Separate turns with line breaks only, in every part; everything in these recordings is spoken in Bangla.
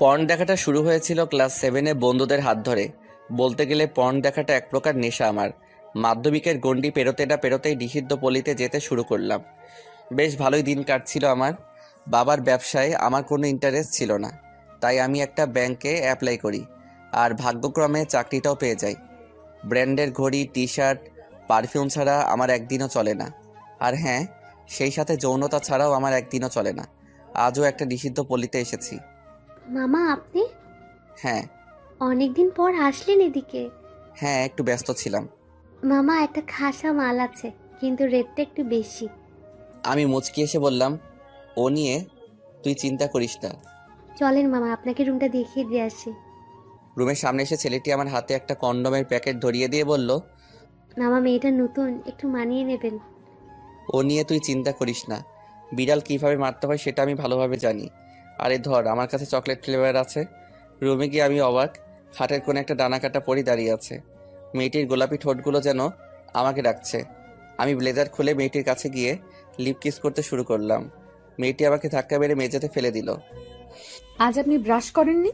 পর্ন দেখাটা শুরু হয়েছিল ক্লাস 7-এ বন্ধুদের হাত ধরে। বলতে গেলে পর্ন দেখাটা এক প্রকার নেশা আমার। মাধ্যমিকের গণ্ডি পেরোতে না পেরোতেই নিষিদ্ধ পল্লীতে যেতে শুরু করলাম। বেশ ভালোই দিন কাটছিল আমার। বাবার ব্যবসায় আমার কোনো ইন্টারেস্ট ছিল না, তাই আমি একটা ব্যাংকে অ্যাপ্লাই করি, আর ভাগ্যক্রমে চাকরিটাও পেয়ে যাই। ব্র্যান্ডের ঘড়ি, টি শার্ট, পারফিউম ছাড়া আমার একদিনও চলে না। আর হ্যাঁ, সেই সাথে যৌনতা ছাড়াও আমার একদিনও চলে না। আজও একটা নিষিদ্ধ পল্লীতে এসেছি।
মামা আপনি
হ্যাঁ।
অনেকদিন পর আসলেন এদিকে।
হ্যাঁ, একটু ব্যস্ত ছিলাম।
মামা একটা খাসা মাল আছে, কিন্তু রেটটা একটু বেশি।
আমি মুচকি এসে বললাম, ও নিয়ে তুই চিন্তা করিস না।
চলেন মামা, আপনাকে রুমটা দেখিয়ে দিয়ে আসি।
রুমের সামনে এসে ছেলেটি আমার হাতে একটা কন্ডোমের প্যাকেট ধরিয়ে দিয়ে বলল,
মামা মেয়েটা নতুন, একটু মানিয়ে নেবেন।
ও নিয়ে তুই চিন্তা করিস না। বিড়াল কিভাবে মারতে হয় সেটা আমি ভালোভাবে জানি। আরে ধর, আমার কাছে চকলেট ফ্লেভার আছে। রুমে গিয়ে আমি অবাক, খাটের কোণে একটা ডানা কাটা পরি দাঁড়িয়ে আছে। মেয়েটির গোলাপি ঠোঁটগুলো যেন আমাকে ডাকছে। আমি ব্লেজার খুলে মেয়েটির কাছে গিয়ে লিপ কিস করতে শুরু করলাম। মেয়েটি আমাকে ধাক্কা মেরে মেঝেতে ফেলে দিল।
আজ আপনি ব্রাশ করেননি?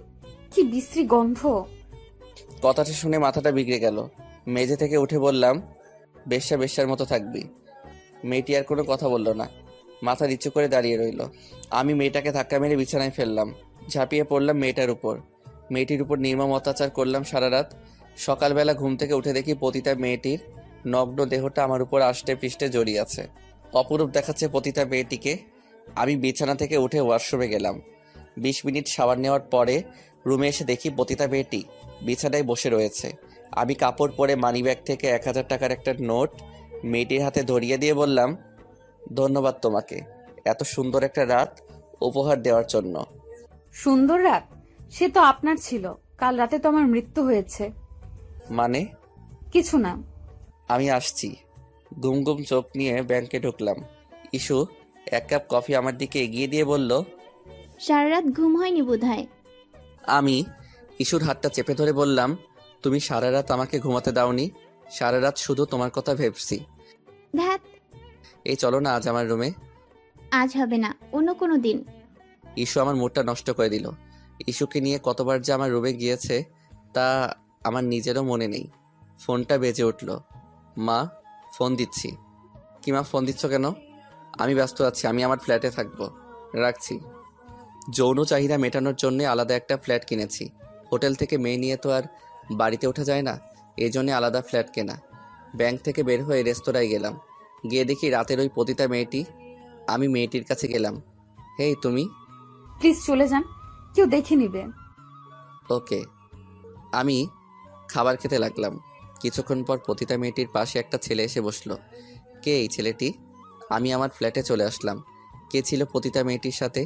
কি বিশ্রী গন্ধ।
কথাটা শুনে মাথাটা বিগড়ে গেল। মেঝে থেকে উঠে বললাম, বেশ্যা বেশ্যার মতো থাকবি। মেয়েটি আর কোনো কথা বলল না, মাথা নিচু করে দাঁড়িয়ে রইল। আমি মেয়েটাকে ধাক্কা মেরে বিছানায় ফেললাম, ঝাঁপিয়ে পড়লাম মেয়েটার উপর। মেয়েটির উপর নির্মম অত্যাচার করলাম সারা রাত। সকালবেলা ঘুম থেকে উঠে দেখি পতিতা মেয়েটির নগ্ন দেহটা আমার উপর আষ্টে পৃষ্ঠে জড়িয়ে আছে। অপরূপ দেখাচ্ছে পতিতা মেয়েটিকে। আমি বিছানা থেকে উঠে ওয়াশরুমে গেলাম। 20 মিনিট শাওয়ার নেওয়ার পরে রুমে এসে দেখি পতিতা মেয়েটি বিছানায় বসে রয়েছে। আমি কাপড় পরে মানিব্যাগ থেকে 1000 টাকার একটা নোট মেয়েটির হাতে ধরিয়ে দিয়ে বললাম, ধন্যবাদ তোমাকে এত সুন্দর একটা রাত উপহার দেওয়ার জন্য।
সুন্দর রাত? সে তো আপনার ছিল। কাল রাতে তো আমার মৃত্যু হয়েছে।
মানে?
কিছু না।
আমি আসছি। ঘুম ঘুম চোখ নিয়ে ব্যাংকে ঢুকলাম। ইস্যু 1 কাপ কফি আমার দিকে এগিয়ে দিয়ে বলল,
সারা রাত ঘুম হয়নি বোধহয়।
আমি ইস্যুর হাতটা চেপে ধরে বললাম, তুমি সারা রাত আমাকে ঘুমাতে দাওনি। সারা রাত শুধু তোমার কথা ভেবছি।
ধ্যাত,
এই চলো না আজ আমার রুমে।
আজ হবে না, অন্য কোনো দিন।
ইস্যু আমার মুডটা নষ্ট করে দিল। ইস্যুকে নিয়ে কতবার যে আমার রুমে গিয়েছে তা আমার নিজেরও মনে নেই। ফোনটা বেজে উঠল। মা, ফোন দিচ্ছি। কি মা, ফোন দিচ্ছ কেন? আমি ব্যস্ত আছি, আমি আমার ফ্ল্যাটে থাকবো, রাখছি। যৌন চাহিদা মেটানোর জন্য আলাদা একটা ফ্ল্যাট কিনেছি। হোটেল থেকে মেয়ে নিয়ে তো আর বাড়িতে ওঠা যায় না, এই জন্যে আলাদা ফ্ল্যাট কেনা। ব্যাংক থেকে বের হয়ে রেস্তোরাঁয় গেলাম। গিয়ে দেখি রাতের ওই পতিতা মেয়েটি। আমি মেয়েটির কাছে গেলাম, হেই তুমি।
প্লিজ চলে যান, কেউ দেখে নিবে।
ওকে। আমি খাবার খেতে লাগলাম। কিছুক্ষণ পর পতিতা মেয়েটির পাশে একটা ছেলে এসে বসলো। কে এই ছেলেটি? আমি আমার ফ্ল্যাটে চলে আসলাম। কে ছিল পতিতা মেয়েটির সাথে?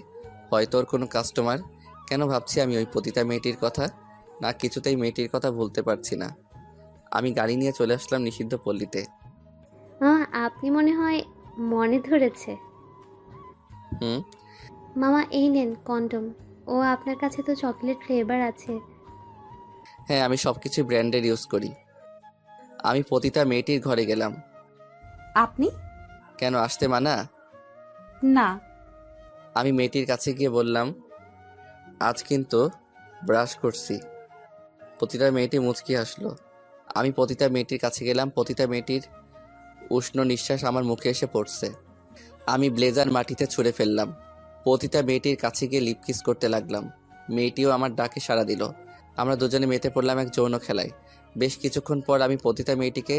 হয়তো ওর কোনো কাস্টমার। কেন ভাবছি আমি ওই পতিতা মেয়েটির কথা? না, কিছুতেই মেয়েটির কথা ভুলতে পারছি না। আমি গাড়ি নিয়ে চলে আসলাম নিষিদ্ধ পল্লীতে।
মামা আপনি মনে হয় মনে ধরেছে।
হুম।
মামা এই নেন কন্ডম। ও আপনার কাছে তো চকলেট ফ্লেভার আছে।
হ্যাঁ, আমি সব কিছু ব্র্যান্ডের ইউজ করি। আমি পতিতা মেয়েটির ঘরে গেলাম।
আপনি?
কেন, আসতে মানা?
না।
আমি মেয়েটির কাছে গিয়ে বললাম, আজ কিন্তু ব্রাশ করছি। পতিতা মেয়েটি মুচকি হাসলো। আমি পতিতা মেয়েটির কাছে গেলাম। পতিতা মেয়েটির উষ্ণ নিঃশ্বাস আমার মুখে এসে পড়ছে। আমি ব্লেজার মাটিতে ছুঁড়ে ফেললাম। পতিতা মেয়েটির কাছে গিয়ে লিপ কিস করতে লাগলাম। মেয়েটিও আমার ডাকে সাড়া দিল। আমরা দুজনে মেতে পড়লাম এক যৌন খেলায়। বেশ কিছুক্ষণ পর আমি পতিতা মেয়েটিকে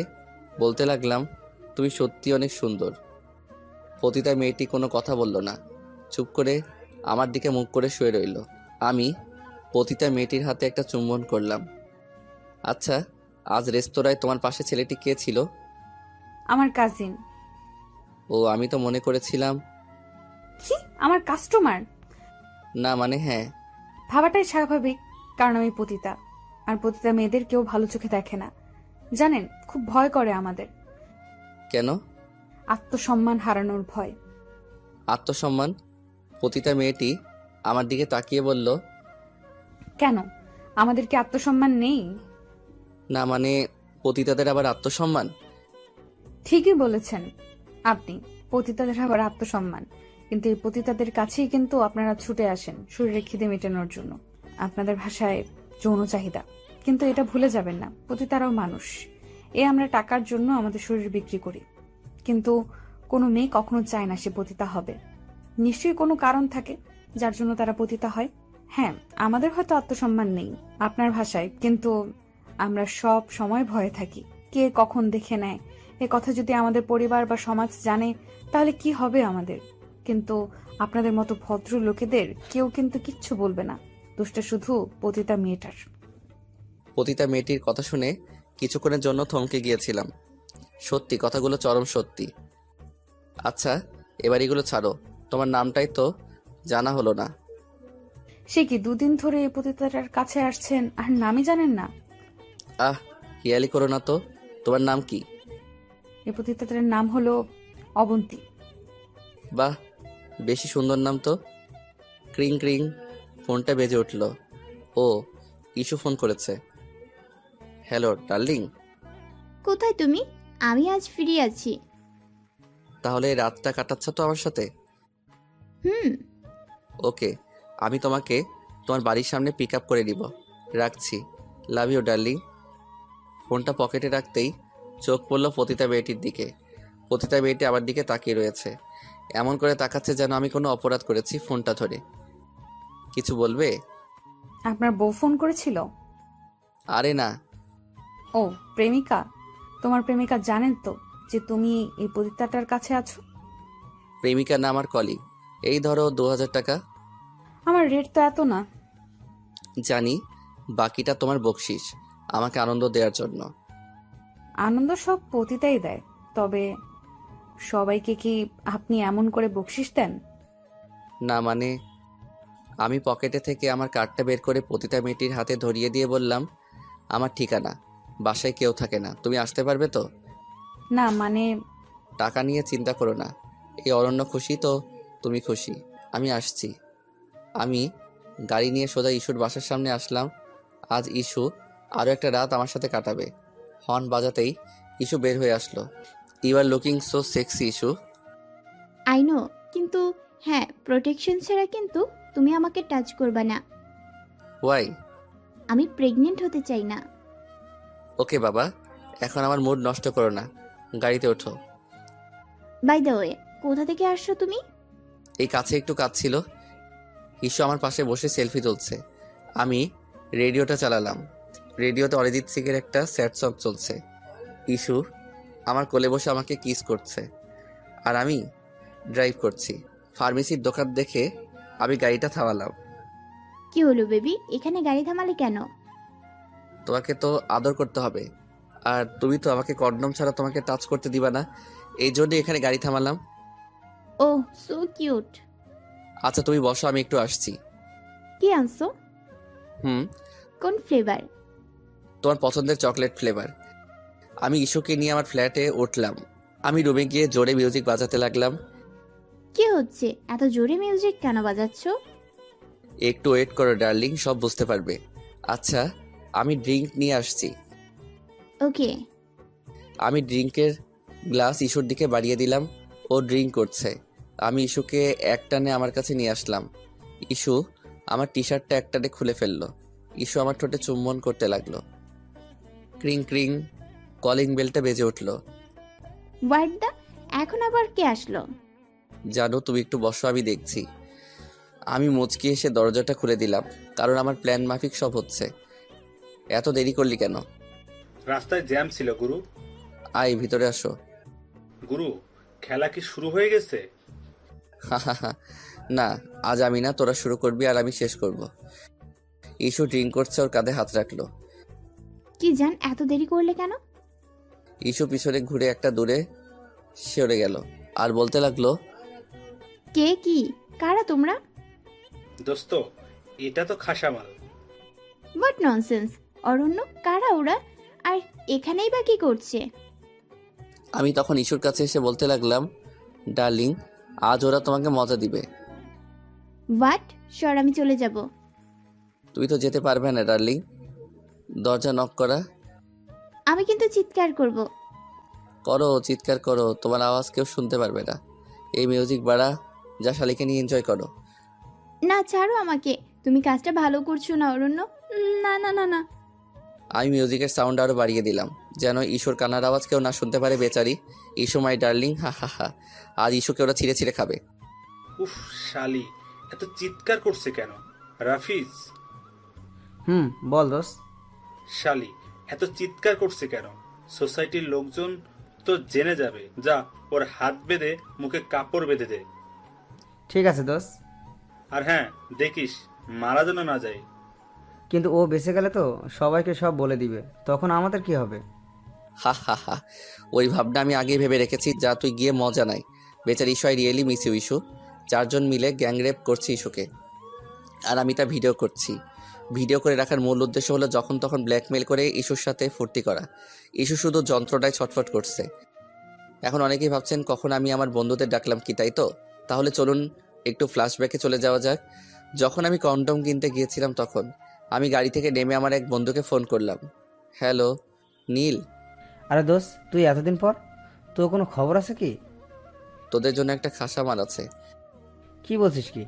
বলতে লাগলাম, তুমি সত্যি অনেক সুন্দর। পতিতা মেয়েটি কোনো কথা বলল না, চুপ করে আমার দিকে মুখ করে শুয়ে রইল। আমি পতিতা মেয়েটির হাতে একটা চুম্বন করলাম। আচ্ছা, আজ রেস্তোরাঁয় তোমার পাশে ছেলেটি কে ছিল?
আমার কাজিন।
ও, আমি তো মনে করেছিলাম।
কি, আমার কাস্টমার?
না মানে হ্যাঁ।
ভাবাটাই স্বাভাবিক, কারণ আমি পতিতা, আর পতিতা মেয়েদের কেউ ভালো চোখে দেখে না। জানেন, খুব ভয় করে আমাদের।
কেন?
আত্মসম্মান হারানোর ভয়।
আত্মসম্মান? পতিতা মেয়েটি আমার দিকে তাকিয়ে বলল,
কেন, আমাদের কি আত্মসম্মান নেই?
না মানে পতিতাদের আবার আত্মসম্মান?
ঠিকই বলেছেন আপনি, পতিতাদের আবার আত্মসম্মান। কিন্তু এই পতিতাদের কাছেই কিন্তু আপনারা ছুটে আসেন শরীরের খিদে মেটানোর জন্য। আপনাদের ভাষায় যৌন চাহিদা, কিন্তু এটা ভুলে যাবেন না পতিতারাও মানুষ। আমরা টাকার জন্য আমাদের শরীর বিক্রি করি, কিন্তু কোনো মেয়ে কখনো চায় না সে পতিতা হবে। নিশ্চয়ই কোনো কারণ থাকে যার জন্য তারা পতিতা হয়। হ্যাঁ, আমাদের হয়তো আত্মসম্মান নেই আপনার ভাষায়, কিন্তু আমরা সব সময় ভয়ে থাকি কে কখন দেখে নেয়। এ কথা যদি আমাদের পরিবার বা সমাজ জানে তাহলে কি হবে আমাদের। কিন্তু আপনাদের মতো ভদ্র লোকেদের কেউ কিন্তু কিচ্ছু বলবে না, দোষটা শুধু পতিতা মেয়েটার।
পতিতা মেয়েটির কথা শুনে কিছুক্ষণের জন্য থমকে গিয়েছিলাম। সত্যি কথাগুলো চরম সত্যি। আচ্ছা, এবার এগুলো ছাড়ো, তোমার নামটাই তো জানা হলো না।
সে কি 2 দিন ধরে এই পতিতাটার কাছে আসছেন আর নামই জানেন না?
আহ, হিয়ালি করো না তো। তোমার নাম কি?
এই পতিতাটার নাম হলো অবন্তী।
বাহ, বেশি সুন্দর নাম তো। ক্রিং ক্রিং, ফোনটা বেজে উঠল। ও, ইস্যু ফোন করেছে। Hello darling.
কোথায় তুমি? আমি আজ ফ্রি আছি।
তাহলে এই রাতটা কাটাচ্ছ তো আমার সাথে?
হুম।
ওকে, আমি তোমাকে তোমার বাড়ির সামনে পিক আপ করে দিব। রাখছি। Love you darling. ফোনটা পকেটে রাখতেই চোখ পড়ল পতিতা মেয়েটির দিকে। পতিতা মেয়েটি আমার দিকে তাকিয়ে রয়েছে, এমন করে তাকাচ্ছে যেন আমি কোনো অপরাধ করেছি। ফোনটা ধরে, কিছু বলবে?
আপনার বউ ফোন করেছিল?
আরে না।
ও, প্রেমিকা? তোমার প্রেমিকা জানেন তো যে তুমি এই পতিতাটার কাছে আছো?
প্রেমিকা না, আমার কলিগ। এই ধরো 2000 টাকা।
আমার রেট তো এত না।
জানি, বাকিটা তোমার বকশিস আমাকে আনন্দ দেওয়ার জন্য।
আনন্দ সব পতিতাই দেয়, তবে সবাইকে কি আপনি এমন করে বকশিস দেন?
না মানে, আমি পকেটে থেকে আমার কার্ডটা বের করে পতিতা মেয়েটির হাতে ধরিয়ে দিয়ে বললাম, আমার ঠিকানা, বাসায় কেউ থাকে না, তুমি আসতে পারবে তো?
না মানে,
টাকা নিয়ে চিন্তা করো না, এই অরণ্য খুশি তো তুমি খুশি, আমি আসছি। আমি গাড়ি নিয়ে সোজা ইস্যুর বাসার সামনে আসলাম। আজ ইস্যু আরও একটা রাত আমার সাথে কাটাবে। হর্ন বাজাতেই ইস্যু বের হয়ে আসলো। You are looking so sexy Ishu.
I know, কিন্তু হ্যাঁ, প্রোটেকশন ছাড়া কিন্তু তুমি আমাকে টাচ করবে না।
ওয়াই?
আমি প্রেগনেন্ট হতে চাই না।
ওকে বাবা, এখন আমার মুড নষ্ট করো না, গাড়িতে ওঠো।
বাই দ্য ওয়ে, কোথা থেকে আসছো তুমি?
এই কাছে একটু কাজ ছিল। ইস্যু আমার পাশে বসে সেলফি তুলছে। আমি রেডিওটা চালালাম। রেডিওতে অরিজিৎ সিং এর একটা স্যাড সং চলছে। ইস্যু আমার কোলে বসে আমাকে কিস করছে, আর আমি ড্রাইভ করছি। ফার্মেসির দোকান দেখে আমি গাড়িটা থামালাম।
কি হলো বেবি, এখানে গাড়ি থামালে কেন?
তোমাকে তো আদর করতে হবে, আর তুমি তো আমাকে কন্ডম ছাড়া তোমাকে টাচ করতে দিবা না, এই জন্যই এখানে গাড়ি থামালাম।
ও, সো কিউট।
আচ্ছা তুমি বসো, আমি একটু আসছি।
কি আনছো?
হুম,
কোন ফ্লেভার?
তোমার পছন্দের চকলেট ফ্লেভার। আমি ইস্যুকে নিয়ে আমার ফ্ল্যাটে উঠলাম। আমি রুমে গিয়ে জোরে মিউজিক বাজাতে লাগলাম।
কি হচ্ছে, এত জোরে মিউজিক কেন বাজাচ্ছো?
একটু ওয়েট করো ডার্লিং, সব বুঝতে পারবে। আচ্ছা, আমি ড্রিঙ্ক নিয়ে আসছি।
ওকে।
আমি ড্রিঙ্কের গ্লাস ইস্যুর দিকে বাড়িয়ে দিলাম। ও ড্রিঙ্ক করছে। আমি ইস্যুকে একটানে আমার কাছে নিয়ে আসলাম। ইস্যু আমার টি শার্টটা একটানে খুলে ফেললো। ইস্যু আমার ঠোঁটে চুম্বন করতে লাগলো। ক্রিং ক্রিং, কলিং বেলটা বেজে উঠলো।
হোয়াট দা, এখন আবার কে আসলো?
জানো, তুমি একটু বসো, আমি দেখছি। আমি মুচকি এসে দরজাটা খুলে দিলাম, কারণ আমার প্ল্যান মাফিক সব হচ্ছে। এত দেরি করলি কেন?
রাস্তায় জ্যাম ছিল গুরু।
আয় ভিতরে আসো।
গুরু, খেলা কি শুরু হয়ে গেছে?
না, আজ আমি না, তোরা শুরু করবি আর আমি শেষ করব। ইস্যু ড্রিঙ্ক করছে, ওর কাঁধে হাত রাখলো।
কি জান, এত দেরি করলে কেন?
ইস্যু পিছনে ঘুরে একটা দূরে সরে গেল আর বলতে লাগলো,
কে, কি, কারা তোমরা?
দোস্ত, এটা তো খাসামাল।
What nonsense. অরণ্য, কারা ওরা? আর এখানেই বা কি করছে?
আমি তখন ইস্যুর কাছে এসে বলতে লাগলাম, ডার্লিং, আজ ওরা তোমাকে মজা দিবে।
হোয়াট? সর, আমি চলে যাব।
তুই তো যেতে পারবে না ডার্লিং, দরজা নক করা।
আমি কিন্তু চিৎকার করব।
করো, চিৎকার করো, তোমার আওয়াজ কেউ শুনতে পারবে না। এই মিউজিক বাড়া, যা শালিকে নিয়ে এনজয় করো।
না, ছাড়ো আমাকে। তুমি কাজটা ভালো করছো না অরণ্য। না না না না।
আমি মিউজিকের সাউন্ড আরও বাড়িয়ে দিলাম, যেন ইস্যুর কান্নার আওয়াজ কেউ না শুনতে পারে। বেচারি ইস্যু মাই ডার্লিং, হা হা হা। আর ইস্যুকে ওরা ছিঁড়ে ছিঁড়ে খাবে।
উফ, শালি এত চিৎকার করছে কেন? রাফিজ,
বল দোষ।
শালি এত চিৎকার করছে কেন? সোসাইটির লোকজন তো জেনে যাবে। যা, ওর হাত বেঁধে মুখে কাপড় বেঁধে দে।
ঠিক আছে দোষ,
আর হ্যাঁ, দেখিস মারা যেন না যায়।
কিন্তু ও বেঁচে গেলে তো সবাইকে সব বলে দিবে, তখন আমাদের কি হবে?
হা হা হা। ওই ভাবনা আমি আগেই ভেবে রেখেছি। যা, তুই গিয়ে মজা নাই। বেচারি Ishu, I really miss you Ishu. 4 জন মিলে গ্যাং রেপ করছি ইস্যুকে, আর আমি তা ভিডিও করছি। ভিডিও করে রাখার মূল উদ্দেশ্য হলো যখন তখন ব্ল্যাকমেল করে ইস্যুর সাথে ফুর্তি করা। ইস্যু শুধু যন্ত্রটায় ছটফট করছে। এখন অনেকেই ভাবছেন কখন আমি আমার বন্ধুদের ডাকলাম কি, তাই তো? তাহলে চলুন একটু ফ্ল্যাশব্যাকে চলে যাওয়া যাক। যখন আমি কন্ডম কিনতে গিয়েছিলাম তখন আমি গাড়ি থেকে নেমে আমার এক বন্ধুকে ফোন করলাম। হ্যালো নীল,
আরে দোষ, তুই এতদিন পর, তোর কোনো খবর আছে কি?
তোদের জন্য একটা খাসা মাল আছে।
কি বলছিস কি?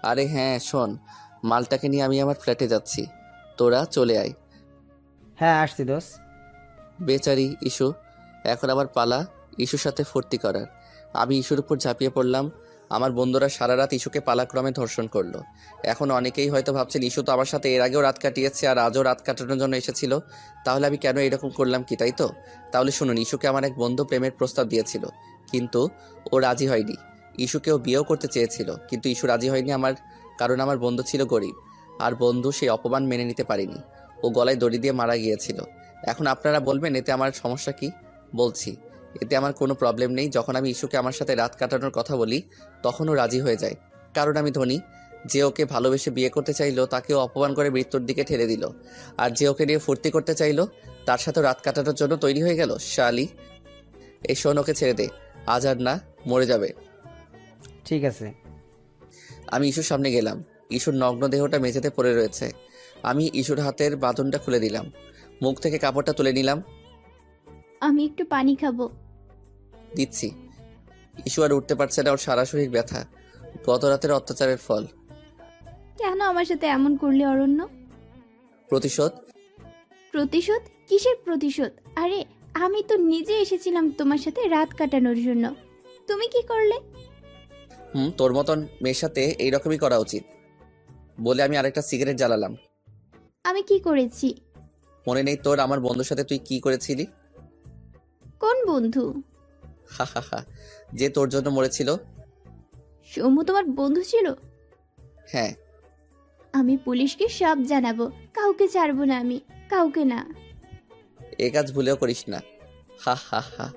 আরে হ্যাঁ শোন, মালটাকে নিয়ে আমি আমার ফ্ল্যাটে যাচ্ছি, তোরা চলে আয়।
হ্যাঁ আসছি দোষ।
বেচারি ইস্যু, এখন আবার পালা ইস্যুর সাথে ফুর্তি করার। আমি ইস্যুর উপর ঝাঁপিয়ে পড়লাম। আমার বন্ধুরা সারা রাত ইস্যুকে পালাক্রমে ধর্ষণ করলো। এখন অনেকেই হয়তো ভাবছেন ইস্যু তো আমার সাথে এর আগেও রাত কাটিয়েছে আর আজও রাত কাটানোর জন্য এসেছিল, তাহলে আমি কেন এরকম করলাম কি, তাই তো? তাহলে শুনুন, ইস্যুকে আমার এক বন্ধু প্রেমের প্রস্তাব দিয়েছিল, কিন্তু ও রাজি হয়নি। ইস্যুকেও বিয়েও করতে চেয়েছিল, কিন্তু ইস্যু রাজি হয়নি কারণ আমার বন্ধু ছিল গরিব, আর বন্ধু সেই অপমান মেনে নিতে পারেনি। ও গলায় দড়ি দিয়ে মারা গিয়েছিল। এখন আপনারা বলবেন এতে আমার সমস্যা কি? বলছি, এতে আমার কোনো প্রবলেম নেই। যখন আমি ইস্যুকে আমার সাথে রাত কাটানোর কথা বলি তখনও রাজি হয়ে যায়, কারণ আমি ধনী। যে ওকে ভালোবেসে বিয়ে করতে চাইলো তাকেও অপমান করে মৃত্যুর দিকে ঠেলে দিল, আর যে ওকে নিয়ে ফুর্তি করতে চাইলো তার সাথে রাত কাটানোর জন্য তৈরি হয়ে গেল। শালি, এই শোন, ওকে ছেড়ে দে, আজ আর না, মরে যাবে।
ঠিক আছে।
আমি ইস্যুর সামনে গেলাম। ইস্যুর নগ্ন দেহটা মেঝেতে পড়ে রয়েছে। আমি ইস্যুর হাতের বাঁধনটা খুলে দিলাম, মুখ থেকে কাপড়টা তুলে নিলাম।
আমি একটু পানি খাবো।
দিচ্ছি। ইস্যু আর উঠতে পারছে না, ওর সারা শরীর ব্যথা, গত রাতের অত্যাচারের ফল।
কেন আমার সাথে এমন করলে অরণ্য?
প্রতিশোধ।
প্রতিশোধ? কিসের প্রতিশোধ? আরে আমি তো নিজে এসেছিলাম তোমার সাথে রাত কাটানোর জন্য। তুমি কি করলে?
তোর মতন মেয়ের সাথে এইরকমই করা উচিত বলে আমি আরেকটা সিগারেট জ্বালালাম।
আমি কি করেছি?
মনে নেই তোর আমার বন্ধুর সাথে তুই কি করেছিলি?
কোন বন্ধু?
হা হা হা, যে তোর জন্য মরেছিল।
সৌম্য তোমার বন্ধু ছিল?
হ্যাঁ।
আমি পুলিশকে সব জানাবো, কাউকে ছাড়বো না, আমি কাউকে না।
এ কাজ ভুলেও করিস না। হা হা হা।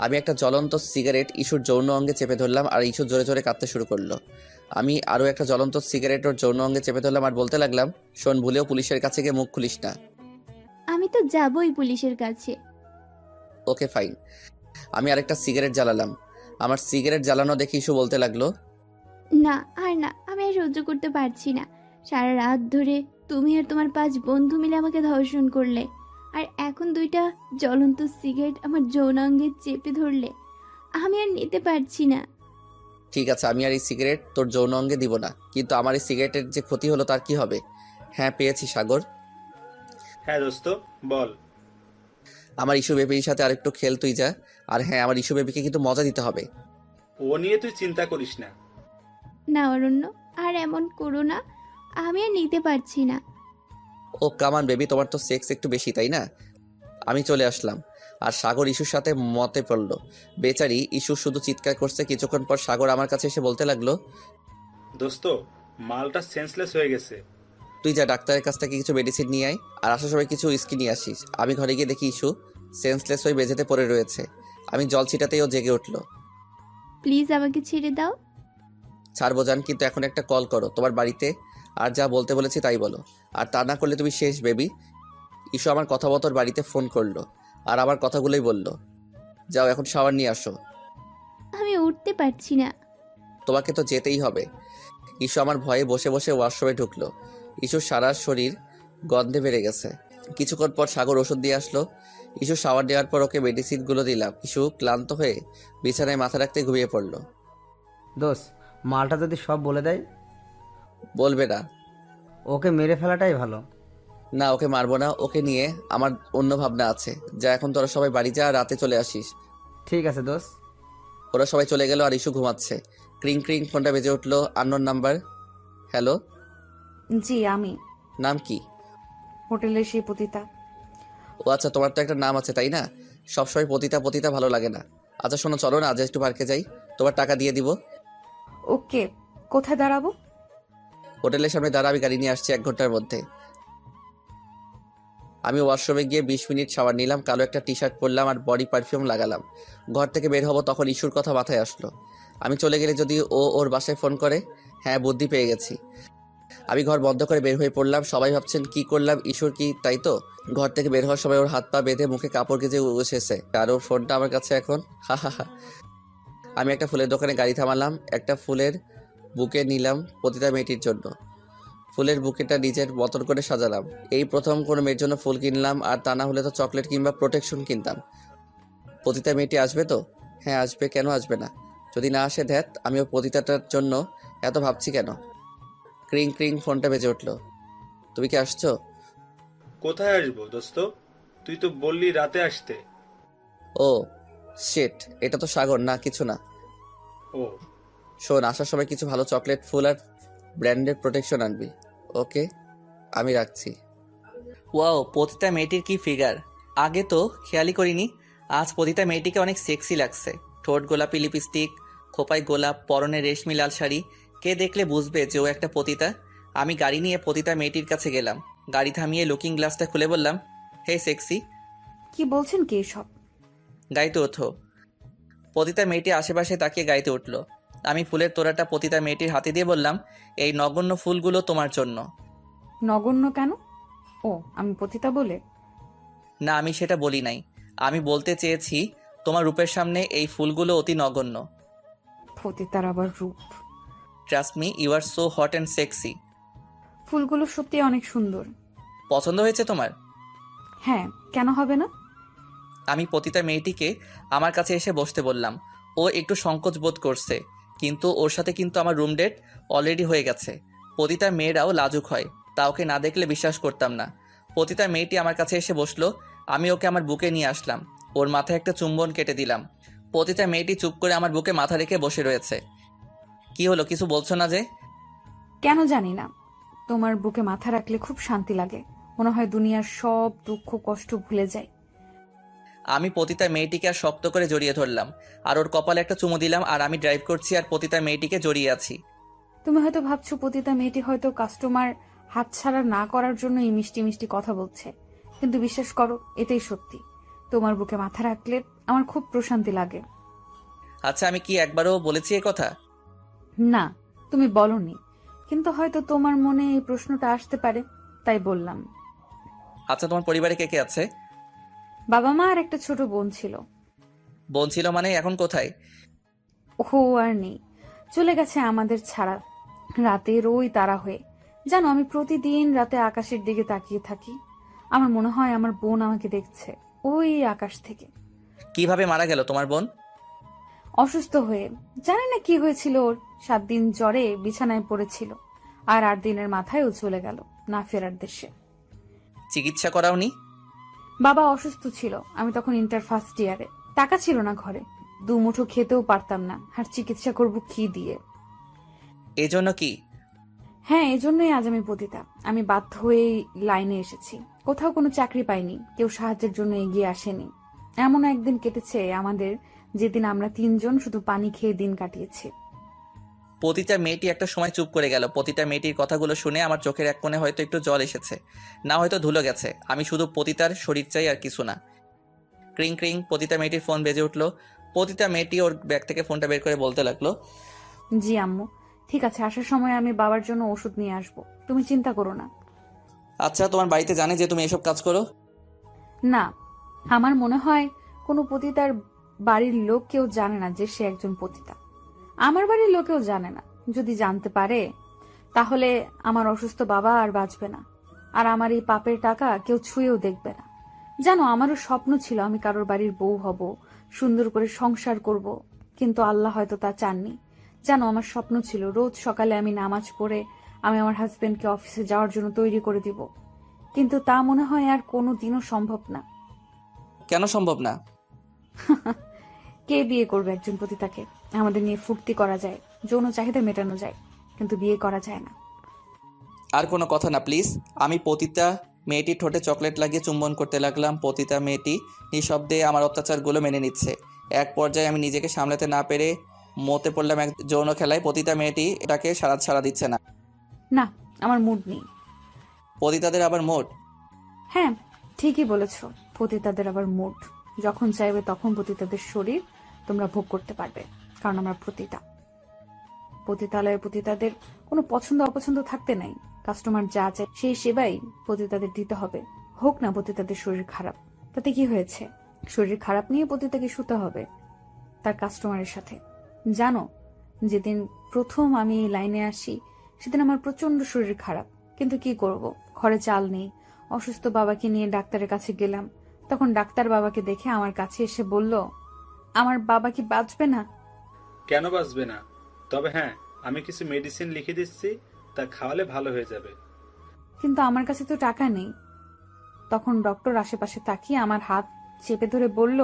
আমি একটা জ্বলন্ত সিগারেট ইস্যুর যৌন অঙ্গে চেপে ধরলাম, আর ইস্যু জোরে জোরে কাঁদতে শুরু করলো। আমি আরও একটা জ্বলন্ত সিগারেট ওর যৌন অঙ্গে চেপে ধরলাম আর বলতে লাগলাম, শোন, ভুলেও পুলিশের কাছে গিয়ে মুখ খুলিস না।
আমি তো যাবই পুলিশের কাছে।
Okay fine. আমি আরেকটা সিগারেট জ্বালালাম। আমার সিগারেট জ্বালানো দেখে ইস্যু বলতে লাগলো,
না আর না, আমি আর সহ্য করতে পারছি না। সারা রাত ধরে তুমি আর তোমার 5 বন্ধু মিলে আমাকে ধর্ষণ করলে, আর এখন 2টা জ্বলন্ত সিগারেট আমার যৌনাঙ্গে চেপে ধরলে। আমি আর নিতে পারছি না।
ঠিক আছে, আমি আর এই সিগারেট তোর যৌন অঙ্গে দিব না, কিন্তু আমার এই সিগারেটের যে ক্ষতি হলো তার কি হবে? হ্যাঁ পেয়েছি সাগর।
হ্যাঁ দোস্ত, বল।
আমার ইস্যু বেবির সাথে আরেকটু খেল তুই যা। আর হ্যাঁ, আমার ইস্যু বেবিকে কিন্তু মজা দিতে হবে।
ও নিয়ে তুই চিন্তা করিস না।
না অরণ্য, আর এমন করো না, আমি আর নিতে পারছি না।
ও কামান বেবি, তোমার তো সেক্স একটু বেশি, তাই না? আমি চলে আসলাম, আর সাগর ইস্যুর সাথে মতে পড়লো। বেচারি ইস্যু শুধু চিৎকার করছে। কিছুক্ষণ পর সাগর আমার কাছে এসে বলতে লাগলো,
দোস্ত, মালটা সেন্সলেস হয়ে গেছে।
তুই যা ডাক্তারের কাছ থেকে কিছু মেডিসিন নিয়ে আয়, আর আসার সময় কিছু উইস্কি নিয়ে আসিস। আমি ঘরে গিয়ে দেখি ইস্যু সেন্সলেস হয়ে মেঝেতে পড়ে রয়েছে। আমি জল ছিটাতেই ও জেগে উঠলো।
প্লিজ আমাকে ছেড়ে দাও।
ছাড়বো জান, কিন্তু এখন একটা কল করো তোমার বাড়িতে, আর যা বলতে বলেছি তাই বলো, আর তা না করলে তুমি শেষ বেবি। ইস্যু আমার কথা মতো ওর বাড়িতে ফোন করলো, আর আমার কথাগুলোই বললো, যাও এখন শাওয়ার নিয়ে আসো।
আমি উঠতে পারছি না।
তোমাকে তো যেতেই হবে। ইস্যু আমার ভয়ে বসে বসে ওয়াশরুমে ঢুকলো। ইস্যুর সারা শরীর গন্ধে বেড়ে গেছে। কিছুক্ষণ পর সাগর ওষুধ দিয়ে আসলো। ইস্যু শাওয়ার দেওয়ার পর ওকে মেডিসিনগুলো দিলাম। ইস্যু ক্লান্ত হয়ে বিছানায় মাথা রাখতে ঘুমিয়ে পড়লো।
দোষ, মালটা যদি সব বলে দেয়?
বলবে না,
ওকে মেরে ফেলাটাই ভালো।
না, ওকে মারবো না। ওকে নিয়ে আমার অন্য ভাবনা আছে। যা, এখন তোরা সবাই বাড়ি যা, রাতে চলে আসিস।
ঠিক আছে দোস্ত।
ওরা সবাই চলে গেল আর ইস্যু ঘুমাচ্ছে। ক্রিং ক্রিং ফোনটা বেজে উঠলো। Unknown number. হ্যালো,
জি আমি।
নাম কি?
হোটেলের সেই পতিতা।
ও আচ্ছা, তোমার তো একটা নাম আছে তাই না? সবসময় পতিতা পতিতা ভালো লাগে না। আচ্ছা শোনো, চলো না আজ একটু পার্কে যাই, তোমার টাকা দিয়ে দিব।
ওকে, কোথায় দাঁড়াবো?
হোটেলের সামনে দাঁড়া, আমি গাড়ি নিয়ে আসছি 1 ঘন্টার মধ্যে। আমি ওয়াশরুমে গিয়ে 20 মিনিট শাওয়ার নিলাম, কালো একটা টি শার্ট পরলাম আর বডি পারফিউম লাগালাম। ঘর থেকে বের হব তখন ইস্যুর কথা মাথায় আসলো। আমি চলে গেলে যদি ও ওর বাসায় ফোন করে। হ্যাঁ, বুদ্ধি পেয়ে গেছি। আমি ঘর বন্ধ করে বের হয়ে পড়লাম। সবাই ভাবছেন কি করলাম, ইস্যুর কি, তাই তো? ঘর থেকে বের হওয়ার সময় ওর হাত পা বেঁধে মুখে কাপড় গেঁজে বসেছে আর ওর ফোনটা আমার কাছে এখন। হা হা হা। আমি একটা ফুলের দোকানে গাড়ি থামালাম, একটা ফুলের বুকে নিলাম পতিতা মেয়েটির জন্য। ফুলের বুকেটা নিজের মতন করে সাজালাম। এই প্রথম কোনো মেয়ের জন্য ফুল কিনলাম, আর তা না হলে তো চকলেট কিংবা প্রোটেকশন কিনতাম। পতিতা মেয়েটি আসবে তো? হ্যাঁ আসবে, কেন আসবে না? যদি না আসে ধ্যাত, আমি ওই পতিতাটার জন্য এত ভাবছি কেন? ক্রিং ক্রিং ফোনটা বেজে উঠলো। তুমি কি আসছো?
কোথায় আসবো দোস্ত? তুই তো বললি রাতে আসতে।
ও শিট, এটা তো সাগর না, কিছু না।
ও,
শোন, আসার সময় কিছু ভালো চকলেট, ফুল আর ব্র্যান্ডেড প্রোটেকশন আনবি। ওকে, আমি রাখছি। ওয়াও, পতিতা মেয়েটির কি ফিগার! আগে তো খেয়ালই করিনি। আজ পতিতা মেয়েটিকে অনেক সেক্সি লাগছে। ঠোঁট গোলাপি লিপস্টিক, খোপায় গোলাপ, পরনে রেশমি লাল শাড়ি। কে দেখলে বুঝবে যে ও একটা পতিতা? আমি গাড়ি নিয়ে পতিতা মেয়েটির কাছে গেলাম। গাড়ি থামিয়ে লুকিং গ্লাসটা খুলে বললাম, হে সেক্সি।
কি বলছেন কি এসব?
গাড়িতে ওঠো। পতিতা মেয়েটি আশেপাশে তাকিয়ে গাড়িতে উঠল। আমি ফুলের তোড়াটা পতিতা মেয়েটির হাতে দিয়ে বললাম, এই নগণ্য ফুলগুলো তোমার জন্য।
নগণ্য কেন? ও, আমি পতিতা বলে?
না, আমি সেটা বলি নাই। আমি বলতে চেয়েছি তোমার রূপের সামনে এই ফুলগুলো অতি নগণ্য।
পতিতার আবার রূপ?
Trust me, you are so hot and sexy.
ফুলগুলো সত্যি অনেক সুন্দর।
পছন্দ হয়েছে তোমার?
হ্যাঁ, কেন হবে না?
আমি পতিতা মেয়েটিকে আমার কাছে এসে বসতে বললাম। ও একটু সংকোচ বোধ করছে, কিন্তু ওর সাথে কিন্তু আমার রুম ডেট অলরেডি হয়ে গেছে। পতিতা মেয়েরাও লাজুক হয়, তা ওকে না দেখলে বিশ্বাস করতাম না। পতিতা মেয়েটি আমার কাছে এসে বসলো। আমি ওকে আমার বুকে নিয়ে আসলাম, ওর মাথায় একটা চুম্বন কেটে দিলাম। পতিতা মেয়েটি চুপ করে আমার বুকে মাথা রেখে বসে রয়েছে। কি হলো, কিছু বলছো না যে?
কেন জানি না, তোমার বুকে মাথা রাখলে খুব শান্তি লাগে। মনে হয় দুনিয়ার সব দুঃখ কষ্ট ভুলে যায়।
আমি পতিতা মেয়েটিকে আর শক্ত করে জড়িয়ে ধরলাম, আর ওর কপালে একটা চুমু দিলাম। আর আমি ড্রাইভ করছি আর পতিতা মেয়েটিকে জড়িয়ে আছি।
তুমি হয়তো ভাবছো পতিতা মেয়েটি হয়তো কাস্টমার হাতছাড়া না করার জন্য এই মিষ্টি মিষ্টি কথা বলছে, কিন্তু বিশ্বাস করো এটাই সত্যি। তোমার বুকে মাথা রাখলে আমার খুব প্রশান্তি লাগে।
আচ্ছা, আমি কি একবারও বলেছি এ কথা?
না, তুমি বলনি, কিন্তু হয়তো তোমার মনে এই প্রশ্নটা আসতে পারে, তাই বললাম।
আচ্ছা, তোমার পরিবারে কে কে আছে?
বাবা মা আর একটা ছোট বোন ছিল।
বোন ছিল মানে এখন কোথায়?
ও আর নেই, চলে গেছে আমাদের ছাড়া, রাতের ওই তারা হয়ে। জানো, আমি প্রতিদিন রাতে আকাশের দিকে তাকিয়ে থাকি। আমার মনে হয় আমার বোন আমাকে দেখছে ওই আকাশ থেকে।
কিভাবে মারা গেল তোমার বোন?
অসুস্থ হয়ে, জানি না কি হয়েছিল ওর। 7 দিন জ্বরে বিছানায় পড়েছিল, আর 8 দিনের মাথায় ও চলে গেল না ফেরার দেশে।
চিকিৎসা করাওনি?
বাবা অসুস্থ ছিল, আমি তখন ইন্টার ফার্স্ট ইয়ারে। টাকা ছিল না ঘরে, 2 মুঠো খেতেও পারতাম না, আর চিকিৎসা করব কি দিয়ে?
এই জন্য কি?
হ্যাঁ, এজন্যই আজ আমি পতিতা। আমি বাধ্য হয়ে লাইনে এসেছি। কোথাও কোনো চাকরি পাইনি, কেউ সাহায্যের জন্য এগিয়ে আসেনি। এমন একদিন কেটেছে আমাদের, যেদিন আমরা 3 জন শুধু পানি খেয়ে দিন কাটিয়েছি।
পতিতা মেয়েটি একটা সময় চুপ করে গেল। পতিতা মেয়েটির কথাগুলো শুনে আমার চোখের এক কোণে হয়তো একটু জল এসেছে, না হয়তো ধুলো গেছে। আমি শুধু পতিতার শরীর চাই আর কিছু না। ক্রিং ক্রিং পতিতা মেয়েটির ফোন বেজে উঠলো। পতিতা মেয়েটি ওর ব্যাগ থেকে ফোনটা বের করে বলতে লাগলো,
জি আম্মু, ঠিক আছে, আসার সময় আমি বাবার জন্য ওষুধ নিয়ে আসবো, তুমি চিন্তা করো না।
আচ্ছা, তোমার বাড়িতে জানে যে তুমি এসব কাজ করো?
না, আমার মনে হয় কোনো পতিতার বাড়ির লোক কেউ জানে না যে সে একজন পতিতা। আমার বাড়ির লোকেও জানে না। যদি জানতে পারে তাহলে আমার অসুস্থ বাবা আর বাঁচবে না, আর আমার এই পাপের টাকা কেউ ছুঁয়েও দেখবে না। জানো, আমারও স্বপ্ন ছিল আমি কারোর বাড়ির বউ হব, সুন্দর করে সংসার করব, কিন্তু আল্লাহ হয়তো তা চাননি। জানো, আমার স্বপ্ন ছিল রোজ সকালে আমি নামাজ পড়ে আমি আমার হাজবেন্ডকে অফিসে যাওয়ার জন্য তৈরি করে দিব, কিন্তু তা মনে হয় আর কোনো দিনও সম্ভব না।
কেন সম্ভব না?
কে বিয়ে করবে একজন পতিতাকে? আমাদের নিয়ে ফুর্তি করা যায়, যৌন চাহিদা মেটানো যায়, কিন্তু বিয়ে করা যায় না।
আর কোনো কথা না প্লিজ। আমি পতিতা মেয়েটির ঠোঁটে চকলেট লাগিয়ে চুম্বন করতে লাগলাম। পতিতা মেয়েটি নিঃশব্দে আমার অত্যাচারগুলো মেনে নিচ্ছে। এক পর্যায়ে আমি নিজেকে সামলাতে না পেরে মতে পড়লাম এক যৌন খেলায়। পতিতা মেয়েটি এটাকে সাড়া দিচ্ছে না।
না, আমার মুড নেই।
পতিতাদের আবার মোট।
হ্যাঁ, ঠিকই বলেছ, পতিতাদের আবার মুড। যখন চাইবে তখন পতিতাদের শরীর তোমরা ভোগ করতে পারবে, কারণ আমরা পতিতা। পতিতালয়ে পতিতাদের কোনো পছন্দ অপছন্দ থাকতে নাই। কাস্টমার যা চায় সেই সেবাই পতিতাদের দিতে হবে, হোক না পতিতাদের শরীর খারাপ। তাতে কি হয়েছে? শরীর খারাপ নিয়ে পতিতাকে শুতে হবে তার কাস্টমারের সাথে। জানো, যেদিন প্রথম আমি এই লাইনে আসি সেদিন আমার প্রচন্ড শরীর খারাপ, কিন্তু কি করব, ঘরে চাল নেই। অসুস্থ বাবাকে নিয়ে ডাক্তারের কাছে গেলাম। তখন ডাক্তার বাবাকে দেখে আমার কাছে এসে বলল, আমার বাবা কি বাঁচবে না?
কেন বাঁচবে না? তবে হ্যাঁ, আমি কিছু মেডিসিন লিখে দিচ্ছি, তা খাওয়ালে ভালো হয়ে যাবে।
কিন্তু আমার কাছে তো টাকা নেই। তখন ডক্টর আশেপাশে তাকিয়ে আমার হাত চেপে ধরে বলল,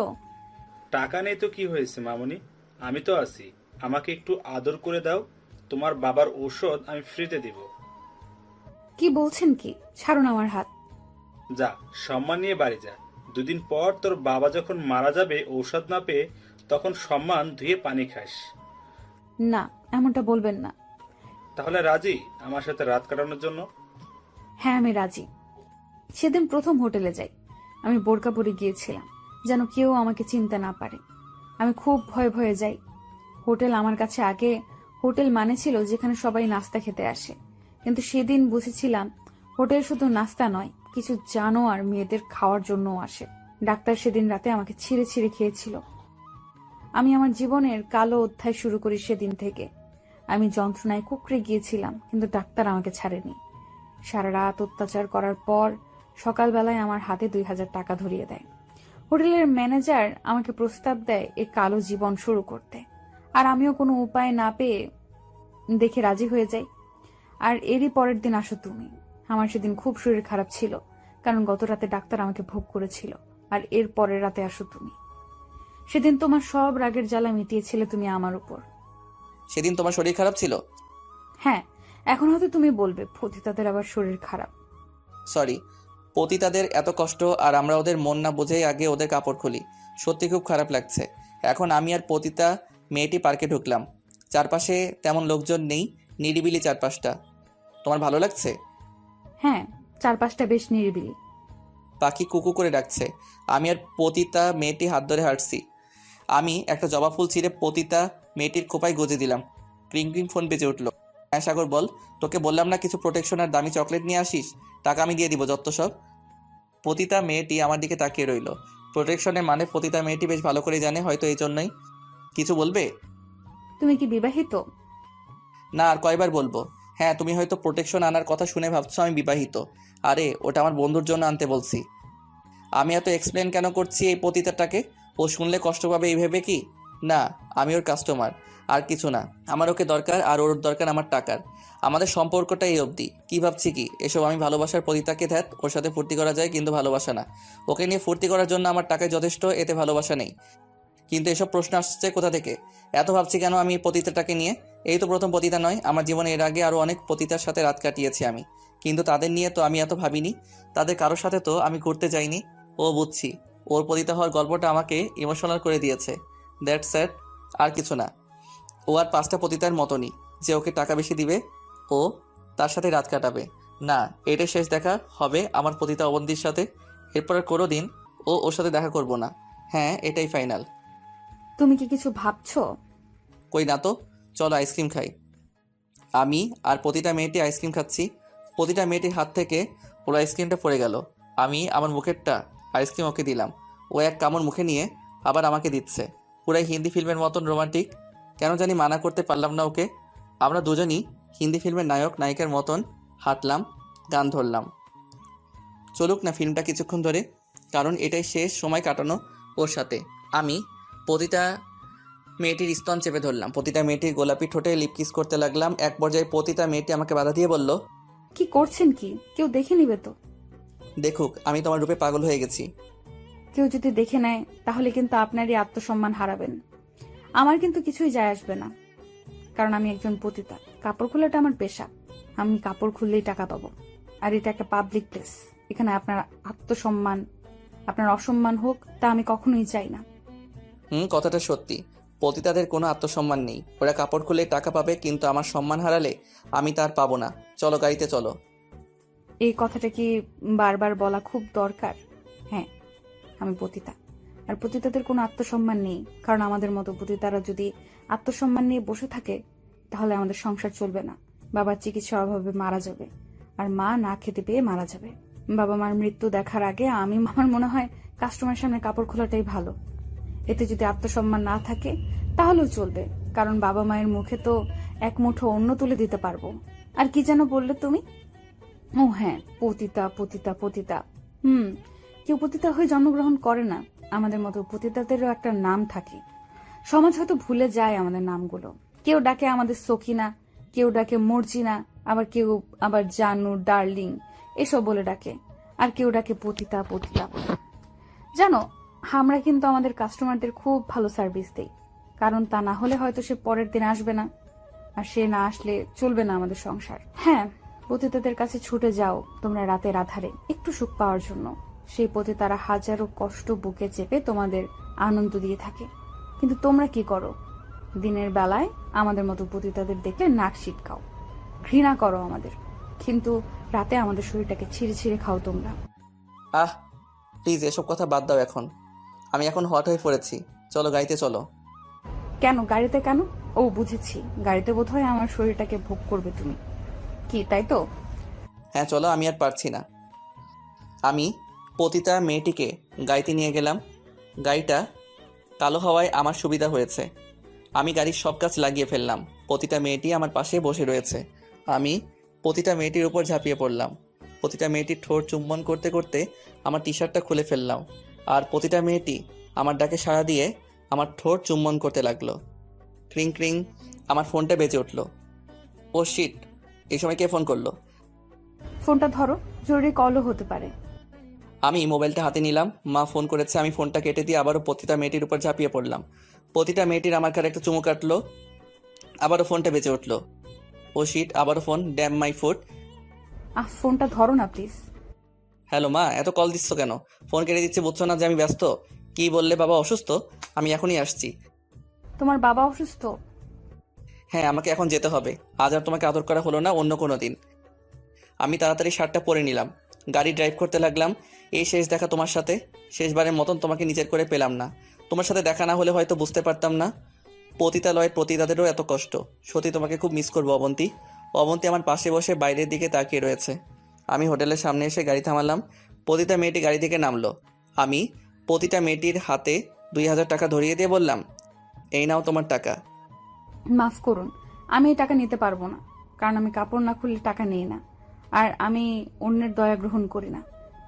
টাকা নেই তো কি হয়েছে মামুনি, আমি তো আছি। আমাকে একটু আদর করে দাও, তোমার বাবার ঔষধ আমি ফ্রিতে দিব।
কি বলছেন কি? ছাড়ুন আমার হাত।
যা, সম্মান নিয়ে বাড়ি যা। দুদিন পর তোর বাবা যখন মারা যাবে ঔষধ না পেয়ে, তখন সম্মান ধুয়ে পানি খাস।
না, এমনটা বলবেন না।
তাহলে রাজি আমার সাথে রাত কাটানোর জন্য?
হ্যাঁ, আমি রাজি। সেদিন প্রথম হোটেলে যাই। আমি বোরকা পরে গিয়েছিলাম যেন কেউ আমাকে চিনতে না পারে। আমি খুব ভয়ে ভয়ে যাই। হোটেল আমার কাছে আগে হোটেল মানে ছিল যেখানে সবাই নাস্তা খেতে আসে, কিন্তু সেদিন বুঝেছিলাম হোটেল শুধু নাস্তা নয়, কিছু জানোয়ার মেয়েদের খাওয়ার জন্যও আসে। ডাক্তার সেদিন রাতে আমাকে ছিঁড়ে ছিঁড়ে খেয়েছিল। আমি আমার জীবনের কালো অধ্যায় শুরু করি সেদিন থেকে। আমি যন্ত্রণায় কুঁকড়ে গিয়েছিলাম, কিন্তু ডাক্তার আমাকে ছাড়েনি। সারা রাত অত্যাচার করার পর সকালবেলায় আমার হাতে 2000 টাকা ধরিয়ে দেয়। হোটেলের ম্যানেজার আমাকে প্রস্তাব দেয় এই কালো জীবন শুরু করতে, আর আমিও কোনো উপায় না পেয়ে দেখে রাজি হয়ে যাই। আর এরই পরের দিন আসো তুমি। আমার সেদিন খুব শরীর খারাপ ছিল, কারণ গত রাতে ডাক্তার আমাকে ভোগ করেছিল। আর এর পরের রাতে আসো তুমি। সেদিন তোমার সব রাগের জ্বালা মিটিয়েছিলে তুমি আমার উপর।
সেদিন তোমার শরীর খারাপ ছিল?
হ্যাঁ, এখন হয়তো তুমি বলবে পতিতাদের আবার শরীর খারাপ।
সরি, পতিতাদের এত কষ্ট আর আমরা ওদের মন না বুঝেই আগে ওদের কাপড় খুলি। সত্যি খুব খারাপ লাগছে। এখন আমি আর পতিতা মেয়েটি পার্কে ঢুকলাম। চারপাশে তেমন লোকজন নেই, নিরিবিলি চারপাশটা। তোমার ভালো লাগছে?
হ্যাঁ, চারপাশটা বেশ নিরিবিলি।
পাখি কুকু করে ডাকছে। আমি আর পতিতা মেয়েটি হাত ধরে হাঁটছি। আমি একটা জবা ফুল ছিঁড়ে পতিতা মেয়েটির খোপায় গজে দিলাম। ক্রিং ক্রিং ফোন বেজে উঠলো। হ্যাঁ সাগর বল, তোকে বললাম না কিছু প্রোটেকশন আর দামি চকলেট নিয়ে আসিস, টাকা আমি দিয়ে দিব যত সব। পতিতা মেয়েটি আমার দিকে তাকিয়ে রইল। প্রোটেকশনের মানে পতিতা মেয়েটি বেশ ভালো করে জানে, হয়তো এই জন্যই। কিছু বলবে?
তুমি কি বিবাহিত?
না, আর কয়বার বলবো? হ্যাঁ, তুমি হয়তো প্রোটেকশন আনার কথা শুনে ভাবছো আমি বিবাহিত। আরে ওটা আমার বন্ধুর জন্য আনতে বলছি। আমি এত এক্সপ্লেন কেন করছি এই পতিতাটাকে? ও শুনলে কষ্ট পাবে এই ভেবে কি? না, আমি ওর কাস্টমার, আর কিছু না। আমার ওকে দরকার আর ওর দরকার আমার টাকার। আমাদের সম্পর্কটা এই অবধি। কি ভাবছি কি এসব? আমি ভালোবাসার পতিতাকে ধ্যাত, ওর সাথে ফুর্তি করা যায় কিন্তু ভালোবাসা না। ওকে নিয়ে ফুর্তি করার জন্য আমার টাকায় যথেষ্ট, এতে ভালোবাসা নেই। কিন্তু এসব প্রশ্ন আসছে কোথা থেকে? এত ভাবছি কেন আমি পতিতাটাকে নিয়ে? এই তো প্রথম পতিতা নয়, আমার জীবনে এর আগে আরও অনেক পতিতার সাথে রাত কাটিয়েছি আমি, কিন্তু তাদের নিয়ে তো আমি এত ভাবিনি। তাদের কারোর সাথে তো আমি ঘুরতে যাইনি। ও বুঝছি, ওর পতিতা হওয়ার গল্পটা আমাকে ইমোশনাল করে দিয়েছে। দ্যাটস স্যাড, আর কিছু না। ও আর 5টা পতিতার মতনই, যে ওকে টাকা বেশি দিবে, ও তার সাথে রাত কাটাবে। না, এটাই শেষ দেখা হবে আমার পতিতা অবন্তীর সাথে। এরপর আর কোনো দিন ওর সাথে দেখা করব না। হ্যাঁ, এটাই ফাইনাল।
তুমি কি কিছু ভাবছো?
কই না তো, চলো আইসক্রিম খাই। আমি আর প্রতিটা মেয়েটি আইসক্রিম খাচ্ছি। প্রতিটা মেয়েটির হাত থেকে ওর আইসক্রিমটা পড়ে গেল। আমি আমার মুখেরটা আইসক্রিম ওকে দিলাম। ও এক কামড় মুখে নিয়ে আবার আমাকে দিচ্ছে। পুরাই হিন্দি ফিল্মের মতন রোমান্টিক। কেন জানি মানা করতে পারলাম না ওকে। আমরা দুজনই হিন্দি ফিল্মের নায়ক নায়িকার মতন হাঁটলাম, গান ধরলাম। চলুক না ফিল্মটা কিছুক্ষণ ধরে, কারণ এটাই শেষ সময় কাটানো ওর সাথে। আমি প্রতিটা মেয়েটির স্তন চেপে ধরলাম, প্রতিটা মেয়েটির গোলাপি ঠোঁটে লিপ কিস করতে লাগলাম। এক পর্যায়ে প্রতিটা মেয়েটি আমাকে বাধা দিয়ে বলল,
কি করছেন কি? কেউ দেখে নিবে তো।
দেখুক আমি তোমার রূপে পাগল হয়ে গেছি।
কেউ যদি দেখে নেয় তাহলে কিন্তু আপনারই আত্মসম্মান হারাবেন। আমার কিন্তু কিছুই যায় আসবে না, কারণ আমি একজন পতিতা। কাপড় খোলাটা আমার পেশা। আমি কাপড় খুললেই টাকা পাবো। আর এটা একটা পাবলিক প্লেস। এখানে আপনার আত্মসম্মান, আপনার অসম্মান হোক, তা আমি কখনোই চাই না।
কথাটা সত্যি। পতিতাদের কোনো আত্মসম্মান নেই, ওরা কাপড় খুলে টাকা পাবে, কিন্তু আমার সম্মান হারালে আমি তার পাবো না। চলো গাড়িতে চলো।
এই কথাটা কি বারবার বলা খুব দরকার? হ্যাঁ, আমি পতিতা, আর পতিতাদের কোনো আত্মসম্মান নেই। কারণ আমাদের মতো পতিতারা যদি আত্মসম্মান নিয়ে বসে থাকে তাহলে আমাদের সংসার চলবে না। বাবার চিকিৎসার অভাবে মারা যাবে, আর মা না খেতে পেয়ে মারা যাবে। বাবা মার মৃত্যু দেখার আগে আমার মনে হয় কাস্টমার সামনে কাপড় খোলাটাই ভালো। এতে যদি আত্মসম্মান না থাকে তাহলেও চলবে, কারণ বাবা মায়ের মুখে তো এক মুঠো অন্ন তুলে দিতে পারবো। আর কি যেন বললে তুমি? ও হ্যাঁ, পতিতা পতিতা পতিতা। কেউ পতিতা হয়ে জন্মগ্রহণ করে না। আমাদের মতো পতিতাদেরও একটা নাম থাকে। সমাজ হয়তো ভুলে যায় আমাদের নামগুলো। কেউ ডাকে আমাদের সকিনা, কেউ ডাকে মর্জিনা, কেউ আবার জানু, ডার্লিং এসব বলে ডাকে। আর কেউ ডাকে পতিতা পতিতা। জানো, আমরা কিন্তু আমাদের কাস্টমারদের খুব ভালো সার্ভিস দেই, কারণ তা না হলে হয়তো সে পরের দিন আসবে না, আর সে না আসলে চলবে না আমাদের সংসার। হ্যাঁ, পতিতাদের কাছে ছুটে যাও তোমরা রাতের আধারে একটু সুখ পাওয়ার জন্য। সেই পতিতারা হাজারো কষ্ট বুকে চেপে তোমাদের আনন্দ দিয়ে থাকে, কিন্তু তোমরা কি করো? দিনের বেলায় আমাদের মতো পতিতাদের দেখলে নাক ছিটকাও, ঘৃণা করো আমাদের, কিন্তু রাতে আমাদের শরীরটাকে ছিঁড়ে ছিঁড়ে খাও তোমরা।
প্লিজ এসব কথা বাদ দাও এখন। আমি এখন হট হয়ে পড়েছি। চলো গাড়িতে চলো।
কেন গাড়িতে কেন? ও বুঝেছি, গাড়িতে বোধহয় আমার শরীরটাকে ভোগ করবে তুমি, কি তাই তো?
হ্যাঁ চলো, আমি আর পারছি না। আমি পতিতা মেয়েটিকে গাড়িতে নিয়ে গেলাম। গাড়িটা কালো হওয়ায় আমার সুবিধা হয়েছে। আমি গাড়ির সব কাজ লাগিয়ে ফেললাম। প্রতিটা মেয়েটি আমার পাশে বসে রয়েছে। আমি প্রতিটা মেয়েটির উপর ঝাঁপিয়ে পড়লাম। প্রতিটা মেয়েটির ঠোঁট চুম্বন করতে করতে আমার টি শার্টটা খুলে ফেললাম। আর প্রতিটা মেয়েটি আমার ডাকে সাড়া দিয়ে আমার ঠোঁট চুম্বন করতে লাগলো। ক্রিং ক্রিং আমার ফোনটা বেজে উঠল। ও শিট, এই সময় কে ফোন করলো?
ফোনটা ধরো, জরুরি কলও হতে পারে।
আমি মোবাইলটা হাতে নিলাম। মা ফোন করেছে। আমি ফোনটা কেটে দিয়ে আবারও প্রতিটা মেয়েটির উপর ঝাঁপিয়ে পড়লাম। প্রতিটা মেয়েটির আমার কাছে একটা চুমু কাটলো। আবারও ফোনটা বেজে উঠলো। ও শিট, আবারও ফোন। Damn my foot.
ফোনটা ধরো না প্লিজ।
হ্যালো মা, এত কল দিচ্ছ কেন? ফোন কেটে দিচ্ছে, বুঝছো না যে আমি ব্যস্ত? কি বললে? বাবা অসুস্থ? আমি এখনই আসছি।
তোমার বাবা অসুস্থ?
হ্যাঁ, আমাকে এখন যেতে হবে। আজ আর তোমাকে আদর করা হলো না, অন্য কোনো দিন। আমি তাড়াতাড়ি শার্টটা পরে নিলাম। গাড়ি ড্রাইভ করতে লাগলাম। এই শেষ দেখা তোমার সাথে। শেষবারের মতন তোমাকে নিজের করে পেলাম না। তোমার সাথে দেখা না হলে হয়তো বুঝতে পারতাম না পতিতালয়ের পতিতাদেরও এত কষ্ট। সত্যি তোমাকে খুব মিস করবো অবন্তী। অবন্তী আমার পাশে বসে বাইরের দিকে তাকিয়ে রয়েছে। আমি হোটেলের সামনে এসে গাড়ি থামালাম। প্রতিটা মেয়েটি গাড়ি থেকে নামলো। আমি প্রতিটা মেয়েটির হাতে 2000 টাকা ধরিয়ে দিয়ে বললাম, এই নাও তোমার টাকা।
মাফ করুন, আমি এই টাকা নিতে পারবো না, কারণ আমি কাপড় না খুললে টাকা নেই না, আর আমি অন্যের দয়া গ্রহণ করি না।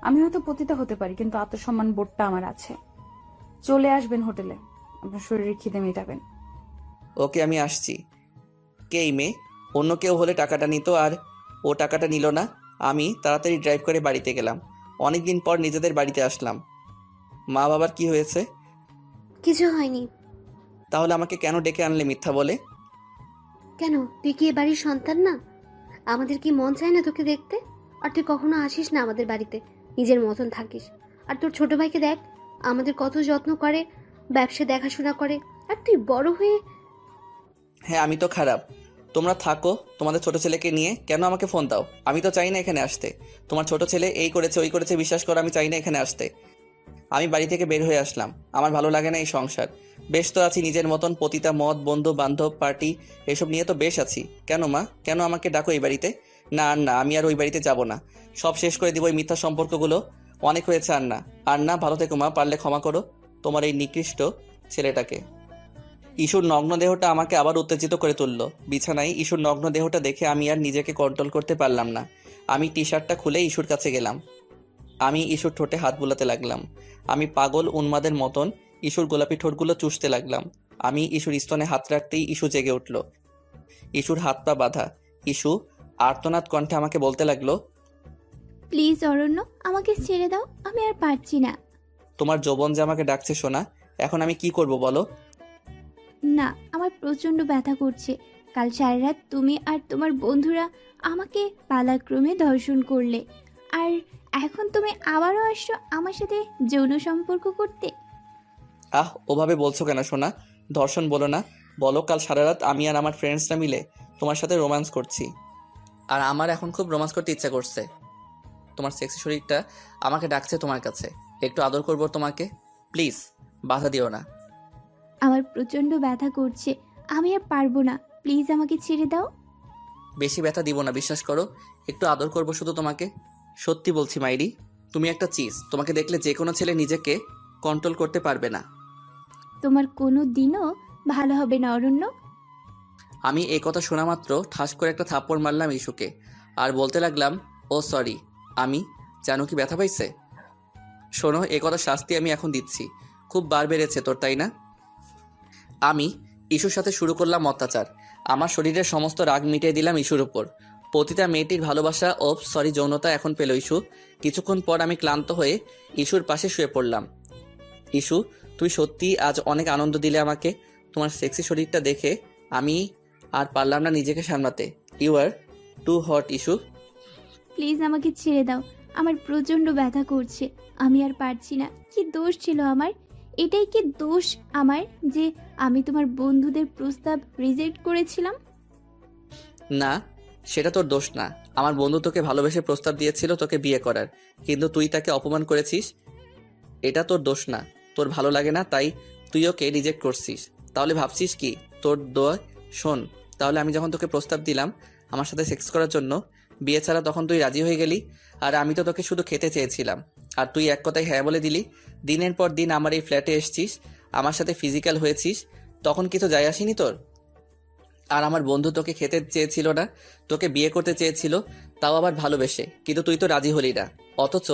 আমি হয়তো পতিতা হতে পারি, কিন্তু আত্মসম্মান বোধটা আমার আছে। চলে আসবেন হোটেলে, আপনার শরীরে খিদে মেটাবেন।
ওকে, আমি আসছি। কে এই মেয়ে? অন্য কেউ হলে টাকাটা নিত, আর ও টাকাটা নিল না। আমি তাড়াতাড়ি ড্রাইভ করে বাড়িতে গেলাম। অনেকদিন পর নিজেদের বাড়িতে আসলাম। মা বাবার কি হয়েছে?
কিছু হয়নি।
তাহলে আমাকে কেন ডেকে আনলে মিথ্যা বলে?
কেন, তুই কি এ বাড়ির সন্তান না? আমাদের কি মন চায় না তোকে দেখতে? আর তুই কখনো আসিস না আমাদের বাড়িতে, নিজের মতন থাকিস। আর তোর ছোট ভাইকে দেখ, আমাদের কত যত্ন করে, ব্যবসা দেখাশোনা করে। আর তুই বড় হয়ে...
হ্যাঁ, আমি তো খারাপ। তোমরা থাকো তোমাদের ছোট ছেলেকে নিয়ে, কেন আমাকে ফোন দাও? আমি তো চাই না এখানে আসতে। তোমার ছোট ছেলে এই করেছে ওই করেছে, বিশ্বাস করো আমি চাই না এখানে আসতে। আমি বাড়ি থেকে বের হয়ে আসলাম। আমার ভালো লাগে না এই সংসার। বেশ তো আছি নিজের মতন। পতিতা, মদ, বন্ধু বান্ধব, পার্টি এসব নিয়ে তো বেশ আছি। কেন মা, কেন আমাকে ডাকো এই বাড়িতে? না আর না, আমি আর ওই বাড়িতে যাব না। সব শেষ করে দিব ওই মিথ্যা সম্পর্কগুলো। অনেক হয়েছে। আর না, আর না। ভালো থেকো মা, পারলে ক্ষমা করো তোমার এই নিকৃষ্ট ছেলেটাকে। ইস্যুর নগ্ন দেহটা আমাকে আবার উত্তেজিত করে তুলল। বিছানায় ইস্যুর নগ্ন দেহটা দেখে আমি আর নিজেকে কন্ট্রোল করতে পারলাম না। আমি টি শার্টটা খুলে ইস্যুর কাছে গেলাম। আমি ইস্যুর ঠোঁটে হাত বুলাতে লাগলাম। আমি পাগল উন্মাদের মতন ইস্যুর গোলাপি ঠোঁটগুলো চুষতে লাগলাম। আমি ইস্যুর স্তনে হাত রাখতেই ইস্যু জেগে উঠল। ইস্যুর হাত পা বাঁধা। ইস্যু আর্তনাদ কণ্ঠে আমাকে বলতে লাগলো,
প্লিজ অরণ্য, আমাকে ছেড়ে দাও, আমি আর পারছি না।
তোমার যৌবন যে আমাকে ডাকছে সোনা, এখন আমি কি করব বলো?
না, আমার প্রচন্ড ব্যথা করছে। কাল সারা রাত তুমি আর তোমার বন্ধুরা আমাকে পালাক্রমে ধর্ষণ করলে, আর এখন তুমি আবারও আসছো আমার সাথে যৌন সম্পর্ক করতে।
ওভাবে বলছো কেন সোনা? ধর্ষণ বলো না, বলো কাল সারা রাত আমি আর আমার ফ্রেন্ডসরা মিলে তোমার সাথে রোম্যান্স করছি। আর আমার এখন খুব রোম্যান্স করতে ইচ্ছা করছে। তোমার সেক্সি শরীরটা আমাকে ডাকছে তোমার কাছে, একটু আদর করবো তোমাকে। প্লিজ বাধা দিও না।
আমার প্রচন্ড ব্যথা করছে, আমি আর পারবো না, প্লিজ আমাকে ছেড়ে দাও।
বেশি ব্যথা দিব না, বিশ্বাস করো। একটু আদর করবো শুধু তোমাকে। সত্যি বলছি মাইরি, তুমি একটা চিজ। তোমাকে দেখলে যে কোনো ছেলে নিজেকে কন্ট্রোল করতে পারবে না।
তোমার কোনো দিনও ভালো হবে না অরণ্য।
আমি এই কথা শোনা মাত্র ঠাস করে একটা থাপ্পড় মারলাম ইস্যুকে, আর বলতে লাগলাম, ও সরি। আমি জানো কি ব্যথা পাইছে? শোনো, এ কথা শাস্তি আমি এখন দিচ্ছি। খুব বার বেড়েছে তোর, তাই না? আমি ইস্যুর সাথে শুরু করলাম অত্যাচার। আমার শরীরের সমস্ত রাগ মিটিয়ে দিলাম ইস্যুর উপর। প্রতিটা মেয়েটির ভালোবাসা ও যৌনতা এখন পেল ইস্যু। কিছুক্ষণ পর আমি ক্লান্ত হয়ে ইস্যুর পাশে শুয়ে পড়লাম। ইস্যু, তুই সত্যি আজ অনেক আনন্দ দিলে আমাকে। তোমার সেক্সি শরীরটা দেখে আমি আর পারলাম না নিজেকে সামলাতে। You are too hot Ishu.
Please আমাকে ছেড়ে দাও, আমার প্রচন্ড ব্যথা করছে, আমি আর পারছি না। কি দোষ ছিল আমার? এটাই কি দোষ আমার যে আমি তোমার বন্ধুদের প্রস্তাব রিজেক্ট করেছিলাম?
না, সেটা তোর দোষ না। আমার বন্ধু তোকে ভালোবেসে প্রস্তাব দিয়েছিল তোকে বিয়ে করার, কিন্তু তুই তাকে অপমান করেছিস। এটা তোর দোষ না। তোর ভালো লাগে না তাই তুই ওকে রিজেক্ট করছিস। তাহলে ভাবছিস কি তোর দোয়া? শোন, তাহলে আমি যখন তোকে প্রস্তাব দিলাম আমার সাথে সেক্স করার জন্য বিয়ে ছাড়া, তখন তুই রাজি হয়ে গেলি। আর আমি তো তোকে শুধু খেতে চেয়েছিলাম, আর তুই এক কথায় হ্যাঁ বলে দিলি। দিনের পর দিন আমার এই ফ্ল্যাটে এসছিস, আমার সাথে ফিজিক্যাল হয়েছিস, তখন কিছু যায় আসেনি তোর? আর আমার বন্ধু তোকে খেতে চেয়েছিল না, তোকে বিয়ে করতে চেয়েছিল, তাও আবার ভালোবেসে, কিন্তু তুই তো রাজি হলি না। অথচ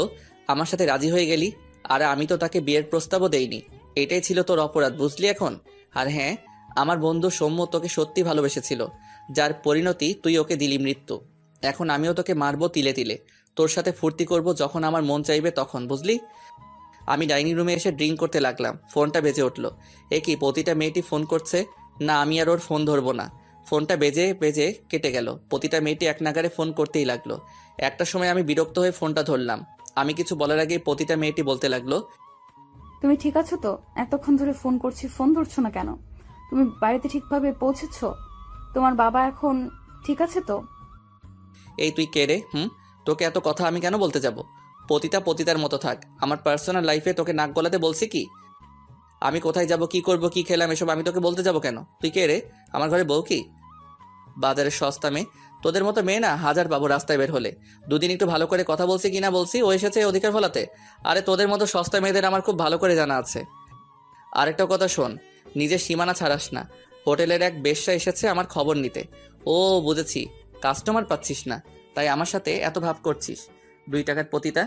আমার সাথে রাজি হয়ে গেলি, আর আমি তো তাকে বিয়ের প্রস্তাবও দেইনি। এটাই ছিল তোর অপরাধ, বুঝলি এখন? আর হ্যাঁ, আমার বন্ধু সৌম্য তোকে সত্যি ভালোবেসেছিল, যার পরিণতি তুই ওকে দিলি মৃত্যু। এখন আমিও তোকে মারবো তিলে তিলে, তোর সাথে ফুর্তি করব যখন আমার মন চাইবে তখন, বুঝলি? আমি ডাইনিং রুমে এসে ড্রিঙ্ক করতে লাগলাম। ফোনটা বেজে উঠলো। এ কি, প্রতিটা মেয়েটি ফোন করছে? না, আমি আর ওর ফোন ধরবো না। ফোনটা বেজে বেজে কেটে গেল। প্রতিটা মেয়েটি এক নাগারে ফোন করতেই লাগলো। একটা সময় আমি বিরক্ত হয়ে ফোনটা ধরলাম। আমি কিছু বলার আগেই প্রতিটা মেয়েটি বলতে লাগলো,
তুমি ঠিক আছো তো? এতক্ষণ ধরে ফোন করছি, ফোন ধরছো না কেন? তুমি বাড়িতে ঠিকভাবে পৌঁছেছো? তোমার বাবা এখন ঠিক আছে তো?
এই তুই কে রে? তোকে এত কথা আমি কেন বলতে যাব? পতিতার মতো থাক। আমার পার্সোনাল লাইফে তোকে নাক গলাতে বলছি কি? আমি কোথায় যাব, কি করব, কি খেলাম, এসব আমি তোকে বলতে যাব কেন? তুই কে রে? আমার ঘরে বউ কি? বাজারের সস্তা মেয়ে। তোদের মতো মেয়ে না হাজার পাবো রাস্তায় বের হলে। দুদিন একটু ভালো করে কথা বলছি কিনা বলছি, ও এসেছে অধিকার ফলাতে। আরে তোদের মতো সস্তা মেয়েদের আমার খুব ভালো করে জানা আছে। আরেকটা কথা শোন, নিজের সীমানা ছাড়াস না। হোটেলের এক বেশ্যা এসেছে আমার খবর নিতে। ও বুঝেছি, কাস্টমার পাচ্ছিস না, তাই আমার সাথে এত ভাব করছিস। 2 টাকার পতিতা।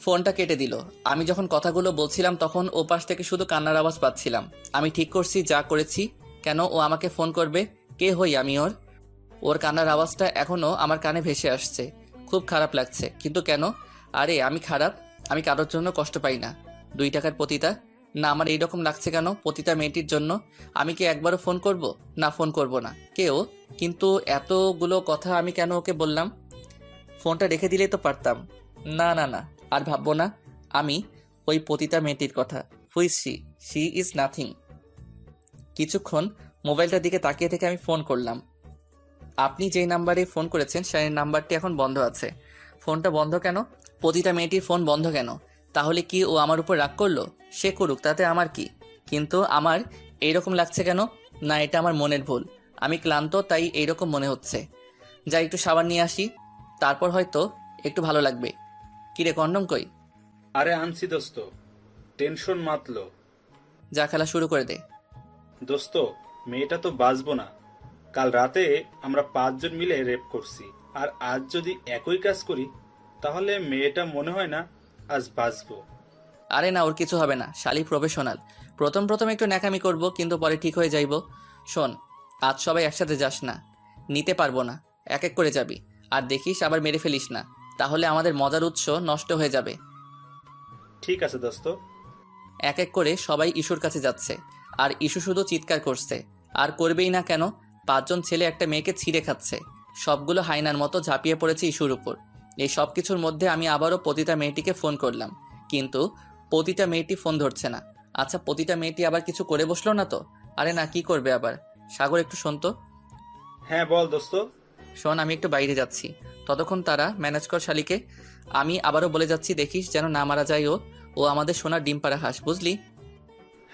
ফোনটা কেটে দিল। আমি যখন কথাগুলো বলছিলাম তখন ও পাশ থেকে শুধু কান্নার আওয়াজ পাচ্ছিলাম। আমি ঠিক করছি যা করেছি। কেন ও আমাকে ফোন করবে? কে হই আমি ওর? ওর কান্নার আওয়াজটা এখনো আমার কানে ভেসে আসছে। খুব খারাপ লাগছে, কিন্তু কেন? আরে আমি খারাপ? আমি কারোর জন্য কষ্ট পাই না। 2 টাকার পতিতা। না, আমার এইরকম লাগছে কেন পতিতা মেয়েটির জন্য? আমি কি একবারও ফোন করব? না, ফোন করব না। কেউ কিন্তু এতগুলো কথা আমি কেন ওকে বললাম? ফোনটা রেখে দিলেই তো পারতাম। না না না, আর ভাববো না আমি ওই পতিতা মেয়েটির কথা। Who's she is nothing. কিছুক্ষণ মোবাইলটার দিকে তাকিয়ে থেকে আমি ফোন করলাম। আপনি যেই নাম্বারে ফোন করেছেন সেই নাম্বারটি এখন বন্ধ আছে। ফোনটা বন্ধ কেন? পতিতা মেয়েটির ফোন বন্ধ কেন? তাহলে কি ও আমার উপর রাগ করলো? সে করুক, তাতে আমার কি? কিন্তু আমার এইরকম লাগছে কেন? না, এটা আমার মনের ভুল। আমি ক্লান্ত তাই এইরকম মনে হচ্ছে। যাই একটু সাবান নিয়ে আসি, তারপর হয়তো একটু ভালো লাগবে। কিরে, কন্ডম কই?
আরে আনছি দোস্ত, টেনশন মাতলো।
যা, খেলা শুরু করে দে।
দোস্ত, মেয়েটা তো বাঁচবো না। কাল রাতে আমরা 5 জন মিলে রেপ করছি, আর আজ যদি একই কাজ করি তাহলে মেয়েটা মনে হয় না আজ বাঁচবো।
আরে না, ওর কিছু হবে না। শালি প্রফেশনাল, প্রথম প্রথম একটু ন্যাকামি করব, কিন্তু পরে ঠিক হয়ে যাইব। শোন, আজ সবাই একসাথে যাস না, নিতে পারবো না। এক এক করে যাবি, আর দেখিস আবার মেরে ফেলিস না, তাহলে আমাদের মজার উৎস নষ্ট হয়ে যাবে।
ঠিক আছে দোস্ত।
এক এক করে সবাই ইস্যুর কাছে যাচ্ছে, আর ইস্যু শুধু চিৎকার করছে। আর করবেই না কেন, 5 জন ছেলে একটা মেয়েকে ছিঁড়ে খাচ্ছে। সবগুলো হাইনার মতো ঝাঁপিয়ে পড়েছে ইস্যুর উপর। এই সব কিছুর মধ্যে আমি আবারও পতিতা মেয়েটিকে ফোন করলাম, কিন্তু পতিতা মেয়েটি ফোন ধরছে না। আচ্ছা, পতিতা মেয়েটি আবার কিছু করে বসলো না তো? আরে না, কি করবে আবার? সাগর, একটু শোন তো।
হ্যাঁ বল দোস্ত।
শোন, আমি একটু বাইরে যাচ্ছি, ততক্ষণ তারা ম্যানেজ কর শালিকে। আমি আবারও বলে যাচ্ছি, দেখিস যেন না মারা যায়। ও আমাদের সোনার ডিম পাড়া হাঁস, বুঝলি?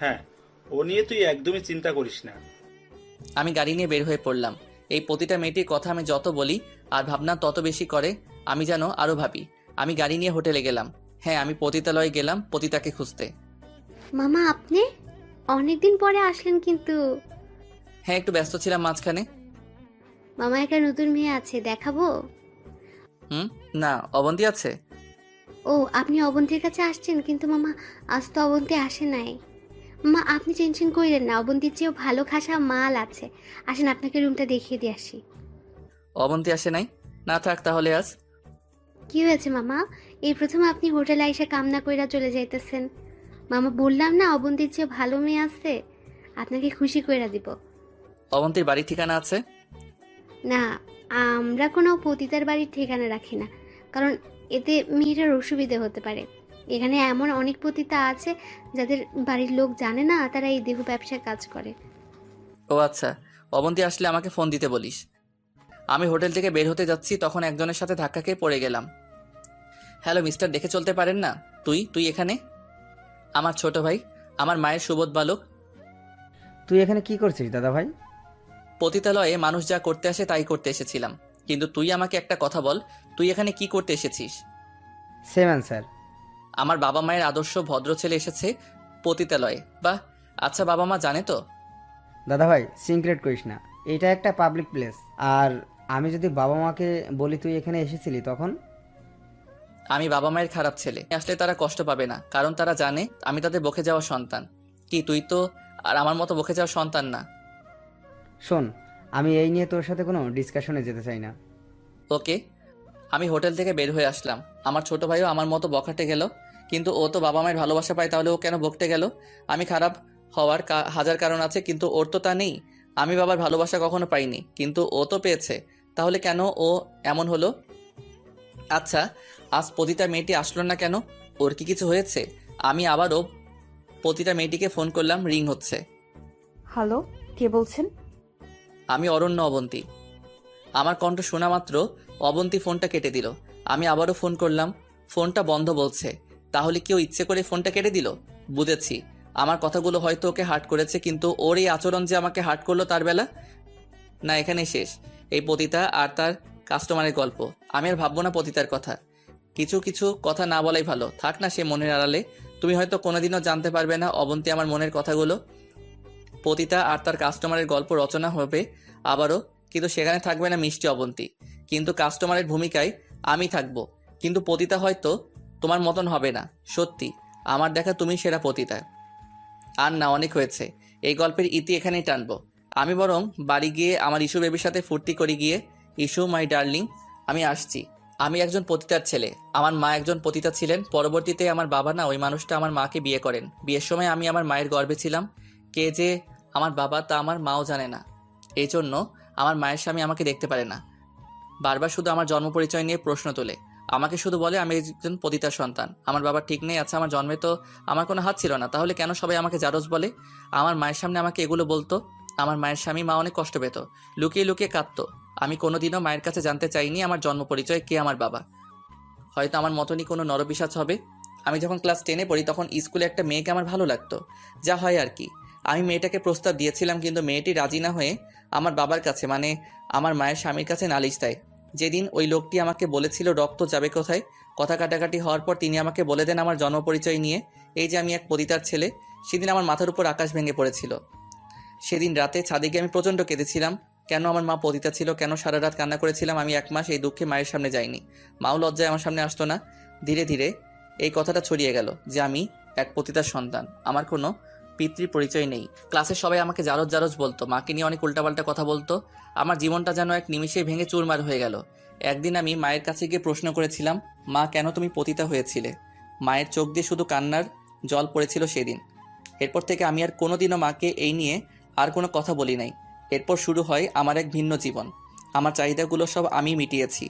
হ্যাঁ, ও নিয়ে তুই একদমই চিন্তা করিস না।
আমি গাড়ি নিয়ে বের হয়ে পড়লাম। এই প্রতিটা মেয়েটির কথা আমি যত বলি আর ভাবনা তত বেশি করে, আমি যেন আরো ভাবি। আমি গাড়ি নিয়ে হোটেলে গেলাম। হ্যাঁ, আমি পতিতালয়ে গেলাম পতিতাকে খুঁজতে।
মামা আপনি অনেকদিন পরে আসলেন কিন্তু।
হ্যাঁ, একটু ব্যস্ত ছিলাম মাঝখানে।
মামা, একটা নতুন মেয়ে আছে, দেখাবো?
না, অবন্তি আছে।
ও, আপনি অবন্তীর কাছে আসছেন, কিন্তু মামা আজ তো অবন্তী আসে নাই। মা, আপনি টেনশন কইরেন না, অবন্তীর চেয়েও ভালো খাসা মাল আছে। আসেন, আপনাকে রুমটা দেখিয়ে দিয়ে আসি।
অবন্তি আসে নাই? না থাক তাহলে আজ।
কি হয়েছে মামা? এই প্রথম আপনি হোটেলে আইসা কামনা কইরা চলে যাইতেছেন। মামা, বললাম না অবন্তীর চেয়ে ভালো মেয়ে আছে, আপনাকে খুশি কইরা দিব।
অবন্তির বাড়ির ঠিকানা আছে?
না, আমরা কোনো পতিতার বাড়ির ঠিকানা রাখি না, কারণ এতে মেয়েটার অসুবিধে হতে পারে। এখানে এমন অনেক পতিতা আছে যাদের বাড়ির লোক জানে না তারা এই দেহ ব্যবসায় কাজ করে।
ও আচ্ছা, অবন্তি আসলে আমাকে ফোন দিতে বলিস। আমি হোটেল থেকে বের হতে যাচ্ছি, তখন একজনের সাথে ধাক্কা খেয়ে পড়ে গেলাম। হ্যালো মিস্টার, দেখে চলতে পারেন না? তুই এখানে? আমার ছোট ভাই, আমার মায়ের সুবোধ বালক।
তুই এখানে কি করছিস দাদা ভাই?
পতিতালয়ে মানুষ যা করতে আসে তাই করতে এসেছিলাম, কিন্তু তুই আমাকে একটা কথা বল, তুই এখানে কি করতে এসেছিস?
Same answer.
আমার বাবা মায়ের আদর্শ ভদ্র ছেলে এসেছে পতিতালয়ে। বাহ, আচ্ছা, বাবা মা জানে তো?
দাদা ভাই, সিক্রেট করিস না, এটা একটা পাবলিক প্লেস। আর আমি যদি বাবা মাকে বলি তুই এখানে এসেছিলি, তখন?
আমি বাবা মায়ের খারাপ ছেলে, আসলে তারা কষ্ট পাবে না, কারণ তারা জানে আমি তাদের বকে যাওয়া সন্তান। কি তুই তো আর আমার মতো বকে যাওয়া সন্তান না?
শোন, আমি এই নিয়ে তোর সাথে কোনো ডিসকাশনে যেতে চাই না।
ওকে। আমি হোটেল থেকে বের হয়ে আসলাম। আমার ছোট ভাইও আমার মতো বকাটে গেল, কিন্তু ও তো বাবা মায়ের ভালোবাসা পায়, তাহলে ও কেন বকতে গেল? আমি খারাপ হওয়ার হাজার কারণ আছে, কিন্তু ওর তো তা নেই। আমি বাবার ভালোবাসা কখনো পাইনি, কিন্তু ও তো পেয়েছে, তাহলে কেন ও এমন হলো? আচ্ছা, আজ পতিতা মেয়েটি আসলো না কেন? ওর কি কিছু হয়েছে? আমি আবারও পতিতা মেয়েটিকে ফোন করলাম, রিং হচ্ছে।
হ্যালো, কে বলছেন?
আমি অরণ্য, অবন্তী। আমার কণ্ঠ শোনা মাত্র অবন্তী ফোনটা কেটে দিল। আমি আবারও ফোন করলাম, ফোনটা বন্ধ বলছে। তাহলে কেউ ইচ্ছে করে ফোনটা কেটে দিল? বুঝেছি, আমার কথাগুলো হয়তো ওকে হার্ট করেছে, কিন্তু ওর এই আচরণ যে আমাকে হার্ট করলো তার বেলা না। এখানেই শেষ এই পতিতা আর তার কাস্টমারের গল্প। আমি আর ভাববো না পতিতার কথা। কিছু কিছু কথা না বলাই ভালো, থাক না সে মনের আড়ালে। তুমি হয়তো কোনোদিনও জানতে পারবে না অবন্তী আমার মনের কথাগুলো। পতিতা আর তার কাস্টমারের গল্প রচনা হবে আবারও, কিন্তু সেখানে থাকবে না মিষ্টি অবন্তী, কিন্তু কাস্টমারের ভূমিকায় আমি থাকবো। কিন্তু পতিতা হয়তো তোমার মতন হবে না। সত্যি, আমার দেখা তুমি সেরা পতিতা। আর না, অনেক হয়েছে, এই গল্পের ইতি এখানেই টানবো। আমি বরং বাড়ি গিয়ে আমার ইস্যু বেবির সাথে ফুর্তি করি গিয়ে। ইস্যু মাই ডার্লিং, আমি আসছি। আমি একজন পতিতার ছেলে, আমার মা একজন পতিতা ছিলেন। পরবর্তীতে আমার বাবা না ওই মানুষটা আমার মাকে বিয়ে করেন। বিয়ের সময় আমি আমার মায়ের গর্ভে ছিলাম। কে যে আমার বাবা তা আমার মাও জানে না। এই জন্য আমার মায়ের স্বামী আমাকে দেখতে পারে না, বারবার শুধু আমার জন্ম পরিচয় নিয়ে প্রশ্ন তোলে। আমাকে শুধু বলে আমি একজন পতিতার সন্তান। আমার বাবা ঠিক নেই। আচ্ছা, আমার জন্মে তো আমার কোনো হাত ছিল না, তাহলে কেন সবাই আমাকে জারজ বলে? আমার মায়ের সামনে আমাকে এগুলো বলতো। আমার মায়ের স্বামী মা অনেক কষ্ট পেত, লুকিয়ে লুকিয়ে কাঁদতো। আমি কোনোদিনও মায়ের কাছে জানতে চাইনি আমার জন্ম পরিচয়, কে আমার বাবা। হয়তো আমার মতনই কোনো নরপিশাচ হবে। আমি যখন ক্লাস 10-এ পড়ি তখন স্কুলে একটা মেয়েকে আমার ভালো লাগতো, যা হয় আর কি। আমি মেয়েটাকে প্রস্তাব দিয়েছিলাম, কিন্তু মেয়েটি রাজি না হয়ে আমার বাবার কাছে, মানে আমার মায়ের স্বামীর কাছে নালিশ দেয়। যেদিন ওই লোকটি আমাকে বলেছিল রক্ত যাবে কোথায়, কথা কাটাকাটি হওয়ার পর তিনি আমাকে বলে দেন আমার জন্ম পরিচয় নিয়ে, এই যে আমি এক পতিতার ছেলে। সেদিন আমার মাথার উপর আকাশ ভেঙে পড়েছিল। সেদিন রাতে ছাদে গিয়ে আমি প্রচণ্ড কেঁদেছিলাম। কেন আমার মা পতিতা ছিল, কেন সারা রাত কান্না করেছিলাম। আমি 1 মাস এই দুঃখে মায়ের সামনে যাইনি, মাও লজ্জায় আমার সামনে আসতো না। ধীরে ধীরে এই কথাটা ছড়িয়ে গেল যে আমি এক পতিতার সন্তান। আমার কোনো পিতৃ পরিচয় নেই। ক্লাসের সবাই আমাকে জারজ জারজ বলতো, মাকে নিয়ে অনেক উল্টাপাল্টা কথা বলতো। আমার জীবনটা যেন এক নিমিষেই ভেঙে চুরমার হয়ে গেল। একদিন আমি মায়ের কাছে গিয়ে প্রশ্ন করেছিলাম, মা কেন তুমি পতিতা হয়েছিলে? মায়ের চোখ দিয়ে শুধু কান্নার জল পড়েছিল সেদিন। এরপর থেকে আমি আর কোনোদিনও মাকে এই নিয়ে আর কোনো কথা বলি নাই। এরপর শুরু হয় আমার এক ভিন্ন জীবন। আমার চাহিদাগুলো সব আমি মিটিয়েছি।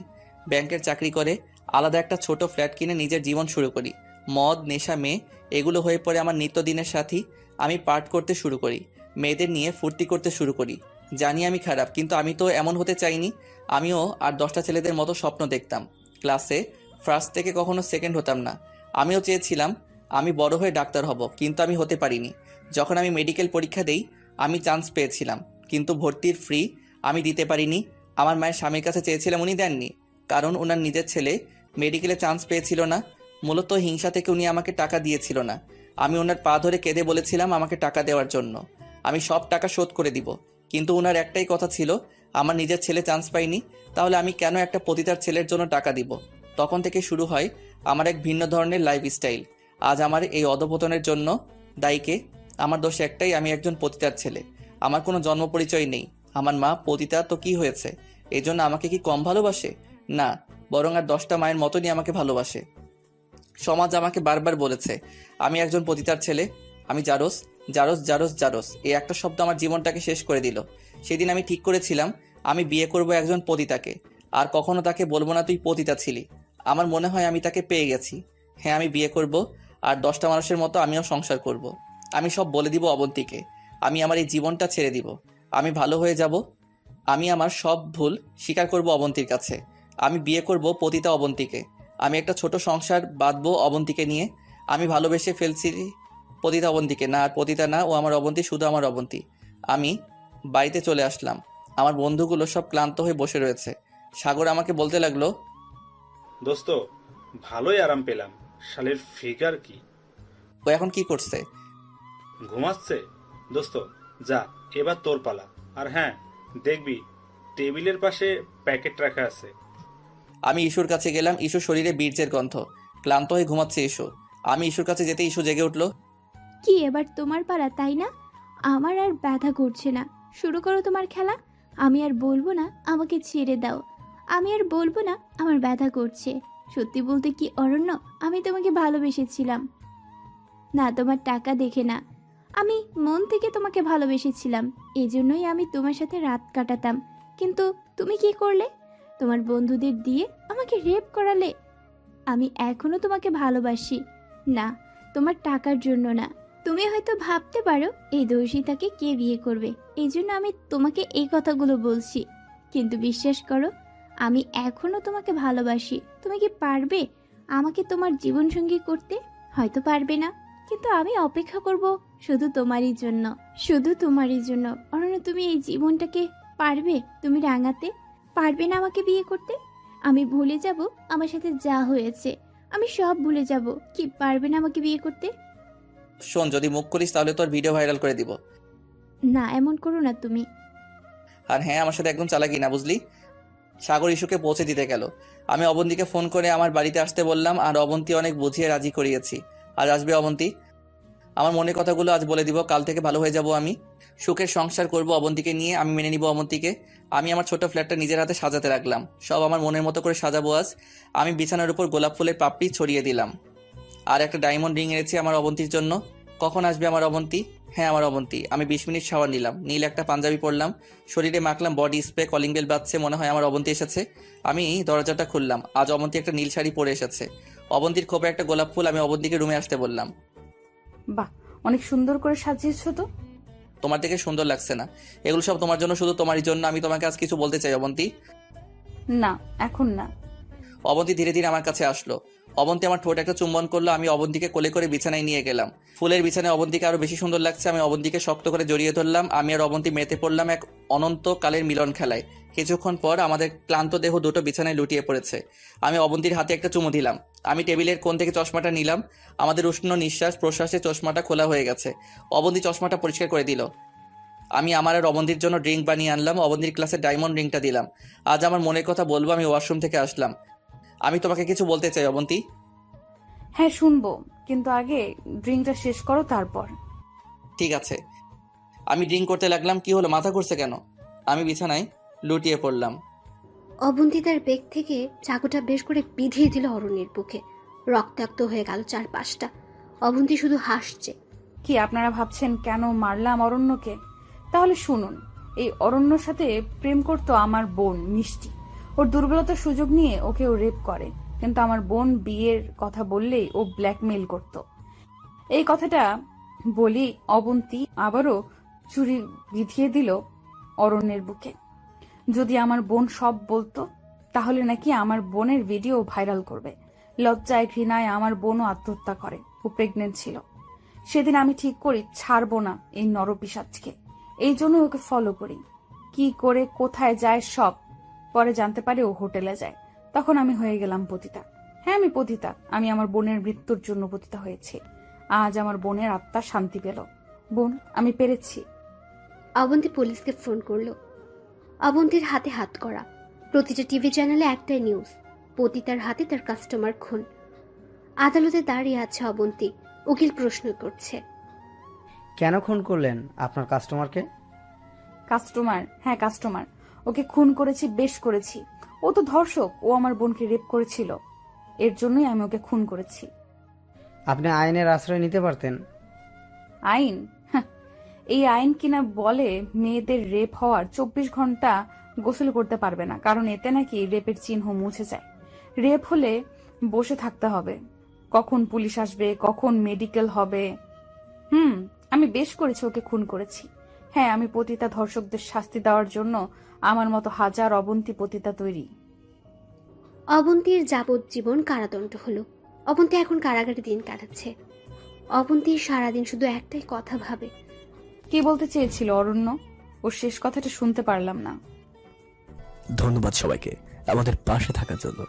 ব্যাংকের চাকরি করে আলাদা একটা ছোট ফ্ল্যাট কিনে নিজের জীবন শুরু করি। মদ, নেশা, মেয়ে এগুলো হয়ে পড়ে আমার নিত্যদিনের সাথী। আমি পার্ট করতে শুরু করি, মেয়েদের নিয়ে ফুর্তি করতে শুরু করি। জানি আমি খারাপ, কিন্তু আমি তো এমন হতে চাইনি। আমিও আর 10টা ছেলেদের মতো স্বপ্ন দেখতাম। ক্লাসে ফার্স্ট থেকে কখনো সেকেন্ড হতাম না। আমিও চেয়েছিলাম আমি বড় হয়ে ডাক্তার হব, কিন্তু আমি হতে পারিনি। যখন আমি মেডিকেল পরীক্ষা দেই, আমি চান্স পেয়েছিলাম, কিন্তু ভর্তির ফ্রি আমি দিতে পারিনি। আমার মায়ের স্বামীর কাছে চেয়েছিলাম, উনি দেননি, কারণ ওনার নিজের ছেলে মেডিকেলে চান্স পেয়েছিল না। মূলত হিংসা থেকে উনি আমাকে টাকা দিয়েছিল না। আমি ওনার পা ধরে কেঁদে বলেছিলাম আমাকে টাকা দেওয়ার জন্য। আমি সব টাকা শোধ করে দিব, কিন্তু ওনার একটাই কথা ছিল, আমার নিজের ছেলে চান্স পাইনি, তাহলে আমি কেন একটা পতিতার ছেলের জন্য টাকা দিব? তখন থেকে শুরু হয় আমার এক ভিন্ন ধরনের লাইফস্টাইল। আজ আমার এই অধপতনের জন্য দায়ীকে? আমার দোষ একটাই, আমি একজন পতিতার ছেলে। আমার কোনো জন্ম পরিচয় নেই। আমার মা পতিতা তো কি হয়েছে? এই জন্য আমাকে কি কম ভালোবাসে? না, বরং আর 10টা মায়ের মতনই আমাকে ভালোবাসে। সমাজ আমাকে বারবার বলেছে আমি একজন পতিতার ছেলে। আমি জারজ জারজ জারজ জারজ, এই একটা শব্দ আমার জীবনটাকে শেষ করে দিল। সেদিন আমি ঠিক করেছিলাম আমি বিয়ে করব একজন পতিতাকে, আর কখনো তাকে বলবো না তুই পতিতা ছিলি। আমার মনে হয় আমি তাকে পেয়ে গেছি। হ্যাঁ, আমি বিয়ে করব, আর 10টা মানুষের মতো আমিও সংসার করব। আমি সব বলে দিব অবন্তীকে। আমি আমার এই জীবনটা ছেড়ে দিব। আমি ভালো হয়ে যাব। আমি আমার সব ভুল স্বীকার করব অবন্তীর কাছে। আমি বিয়ে করব পতিতা অবন্তীকে। আমি একটা ছোট সংসার বাঁধবো অবন্তীকে নিয়ে। আমি ভালোবেসে ফেলছি পতিতা অবন্তীকে। না, আর পতিতা না, ও আমার অবন্তী, শুধু আমার অবন্তী। আমি বাড়িতে চলে আসলাম। আমার বন্ধুগুলো সব ক্লান্ত হয়ে বসে রয়েছে। সাগর আমাকে বলতে লাগলো,
দোস্ত, ভালোই আরাম পেলাম। শালের ফিগার কি!
ও এখন কি করছে?
ঘুমাচ্ছে। দোস্ত যা, এবার তোর পালা। আর হ্যাঁ, দেখবি টেবিলের পাশে প্যাকেট রাখা আছে।
আমি ইস্যুর কাছে গেলাম। ইস্যুর শরীরে বীর্যের গন্ধ। ক্লান্ত হয়ে ঘুমাচ্ছে ইস্যু। আমি ইস্যুর কাছে যেতে ইস্যু জেগে উঠলো।
কি এবার তোমার পালা, তাই না? আমার আর ব্যথা করছে না, শুরু করো তোমার খেলা। আমি আর বলবো না আমাকে ছেড়ে দাও। আমি আর বলবো না আমার ব্যথা করছে। সত্যি বলতে কি অরণ্য, আমি তোমাকে ভালোবেসেছিলাম। না, তোমার টাকা দেখে না, আমি মন থেকে তোমাকে ভালোবেসেছিলাম। এই জন্যই আমি তোমার সাথে রাত কাটাতাম। কিন্তু তুমি কি করলে? তোমার বন্ধুদের দিয়ে আমাকে রেপ করালে। আমি এখনো তোমাকে ভালোবাসি। না, তোমার টাকার জন্য না। তুমি হয়তো ভাবতে পারো এই দর্শিতাকে কে বিয়ে করবে, এই জন্য আমি তোমাকে এই কথাগুলো বলছি। কিন্তু বিশ্বাস করো, আমি এখনো তোমাকে ভালোবাসি। তুমি কি পারবে আমাকে তোমার জীবনসঙ্গী করতে? হয়তো পারবে না, কিন্তু আমি অপেক্ষা করব শুধু তোমারই জন্য, শুধু তোমারই জন্য। অরণ্য, তুমি এই জীবনটাকে পারবে তুমি রাঙাতে? পারবে না আমাকে বিয়ে করতে? আমি ভুলে যাব আমার সাথে যা হয়েছে, আমি সব ভুলে যাব। কি পারবে না আমাকে বিয়ে করতে?
শোন, যদি মুখ করিস তাহলে তোর ভিডিও ভাইরাল করে দিব।
না, এমন করো না তুমি।
আর হ্যাঁ, আমার সাথে একদম চালাকি না, বুঝলি? সাগর ইস্যুকে পৌঁছে দিতে গেল। আমি অবন্তীকে ফোন করে আমার বাড়িতে আসতে বললাম, আর অবন্তী অনেক বুঝিয়ে রাজি করিয়েছি। আজ আসবে অবন্তী। আমার মনের কথাগুলো আজ বলে দিব, কাল থেকে ভালো হয়ে যাব। আমি সুখের সংসার করব অবন্তীকে নিয়ে। আমি মেনে নিব অবন্তীকে। আমি আমার ছোট ফ্ল্যাটটা নিজের হাতে সাজাতে রাখলাম। সব আমার মনের মতো করে সাজাবো আজ। আমি বিছানার উপর গোলাপ ফুলের পাপড়ি ছড়িয়ে দিলাম, আর একটা ডায়মন্ড রিং এনেছি আমার অবন্তীর জন্য। কখন আসবে আমার অবন্তী? হ্যাঁ, আমার অবন্তী। আমি 20 মিনিট শাওয়ার নিলাম, নীল একটা পাঞ্জাবি পরলাম, শরীরে মাখলাম বডি স্প্রে। কলিং বেল বাজছে, মনে হয় আমার অবন্তী এসেছে। আমি দরজাটা খুললাম। আজ অবন্তী একটা নীল শাড়ি পরে এসেছে। অবন্তীর খোপে একটা গোলাপ ফুল। আমি অবন্তীকে রুমে আসতে বললাম।
বাহ, অনেক সুন্দর করে সাজিয়েছো তো।
তোমার থেকে সুন্দর লাগছে না? এগুলো সব তোমার জন্য, শুধু তোমারই জন্য। আমি তোমাকে আজ কিছু বলতে চাই অবন্তী।
না, এখন না।
অবন্তী ধীরে ধীরে আমার কাছে আসলো। অবন্তী আমার ঠোঁট একটা চুম্বন করলো। আমি অবন্তীকে কোলে করে বিছানায় নিয়ে গেলাম। ফুলের বিছানায় অবন্তীকে আরো বেশি সুন্দর লাগছে। আমি অবন্তীকে শক্ত করে জড়িয়ে ধরলাম। আমি আর অবন্তী মেতে পড়লাম এক অনন্তকালের মিলন খেলায়। কিছুক্ষণ পর আমাদের ক্লান্ত দেহ দুটো বিছানায় লুটিয়ে পড়েছে। আমি অবন্তীর হাতে একটা চুমু দিলাম। আমি টেবিলের কোণ থেকে চশমাটা নিলাম। আমাদের উষ্ণ নিঃশ্বাস প্রশ্বাসে চশমাটা খোলা হয়ে গেছে। অবন্তী চশমাটা পরিষ্কার করে দিল। আমি আমার আর অবন্তীর জন্য ড্রিঙ্ক বানিয়ে আনলাম। অবন্তীর ক্লাসে ডায়মন্ড রিংটা দিলাম। আজ আমার মনের কথা বলবো। আমি ওয়াশরুম থেকে আসলাম। আমি তোমাকে কিছু বলতে চাই অবন্তী।
হ্যাঁ, শুনবো, কিন্তু আগে ড্রিঙ্কটা শেষ করো, তারপর।
ঠিক আছে। আমি ড্রিঙ্ক করতে লাগলাম। কি হলো, মাথা ঘুরছে কেন? আমি বিছানায় লুটিয়ে পড়লাম।
অবন্তী তার বেগ থেকে চাকুটা বেশ করে বিধিয়ে দিল অরণ্যের বুকে। রক্তাক্ত হয়ে গেল চারপাশটা। অবন্তী শুধু হাসছে।
কি আপনারা ভাবছেন কেন মারলাম অরণ্যকে? তাহলে শুনুন, এই অরণ্যর সাথে প্রেম করতো আমার বোন মিষ্টি। ওর দুর্বলতার সুযোগ নিয়ে ওকে ও রেপ করে, কিন্তু আমার বোন বিয়ের কথা বললেই ও ব্ল্যাকমেইল করত। এই কথাটা বলি অবন্তী আবারও চুরি বিধিয়ে দিল অরণ্যের বুকে। যদি আমার বোন সব বলতো তাহলে নাকি আমার বোনের ভিডিও ভাইরাল করবে। লজ্জায় ঘৃণায় আমার বোনও আত্মহত্যা করে। ও প্রেগনেন্ট ছিল। সেদিন আমি ঠিক করি ছাড়বো না এই নরপিশাচকে। এই জন্য ওকে ফলো করি। কি করে কোথায় যায় সব পরে জানতে পারে ও হোটেলে যায়। তখন আমি হয়ে গেলাম পতিতা। হ্যাঁ, আমি পতিতা। আমি আমার বোনের মৃত্যুর জন্য পতিতা হয়েছি। আজ আমার বোনের আত্মা শান্তি পেল। বোন, আমি পেরেছি।
অবন্তী পুলিশকে ফোন করলো। অবন্তীর হাতে হাত করা। প্রতিটা টিভি চ্যানেলে একটাই নিউজ, পতিতার হাতে তার কাস্টমার খুন। আদালতে দাঁড়িয়ে আছে অবন্তী। উকিল প্রশ্ন করছে।
কেন খুন করলেন আপনার কাস্টমারকে?
কাস্টমার? হ্যাঁ, কাস্টমার। ওকে খুন করেছি, বেশ করেছি। ও তো ধর্ষক। ও আমার বোনকে রেপ করেছিল। এর জন্যই আমি ওকে খুন করেছি।
আপনি আইনের আশ্রয় নিতে পারতেন।
আইন? হাহ, এই আইন কিনা বলে মেয়েদের রেপ হওয়ার 24 ঘন্টা গোসল করতে পারবে না, কারণ এতে নাকি রেপের চিহ্ন মুছে যায়। রেপ হলে বসে থাকতে হবে, কখন পুলিশ আসবে, কখন মেডিকেল হবে। আমি বেশ করেছি, ওকে খুন করেছি। হ্যাঁ, আমি পতিতা ধর্ষকদের শাস্তি দেওয়ার জন্য আমার মতো হাজার অবন্তী পতিতা তৈরি।
অবন্তীর যাবজ্জীবন কারাদণ্ড হলো। অবন্তী এখন কারাগারে দিন কাটাচ্ছে। অবন্তী সারাদিন শুধু একটাই কথা ভাবে।
কি বলতে চেয়েছিল অরণ্য? ওর শেষ কথাটা শুনতে পারলাম না।
ধন্যবাদ সবাইকে আমাদের পাশে থাকার জন্য।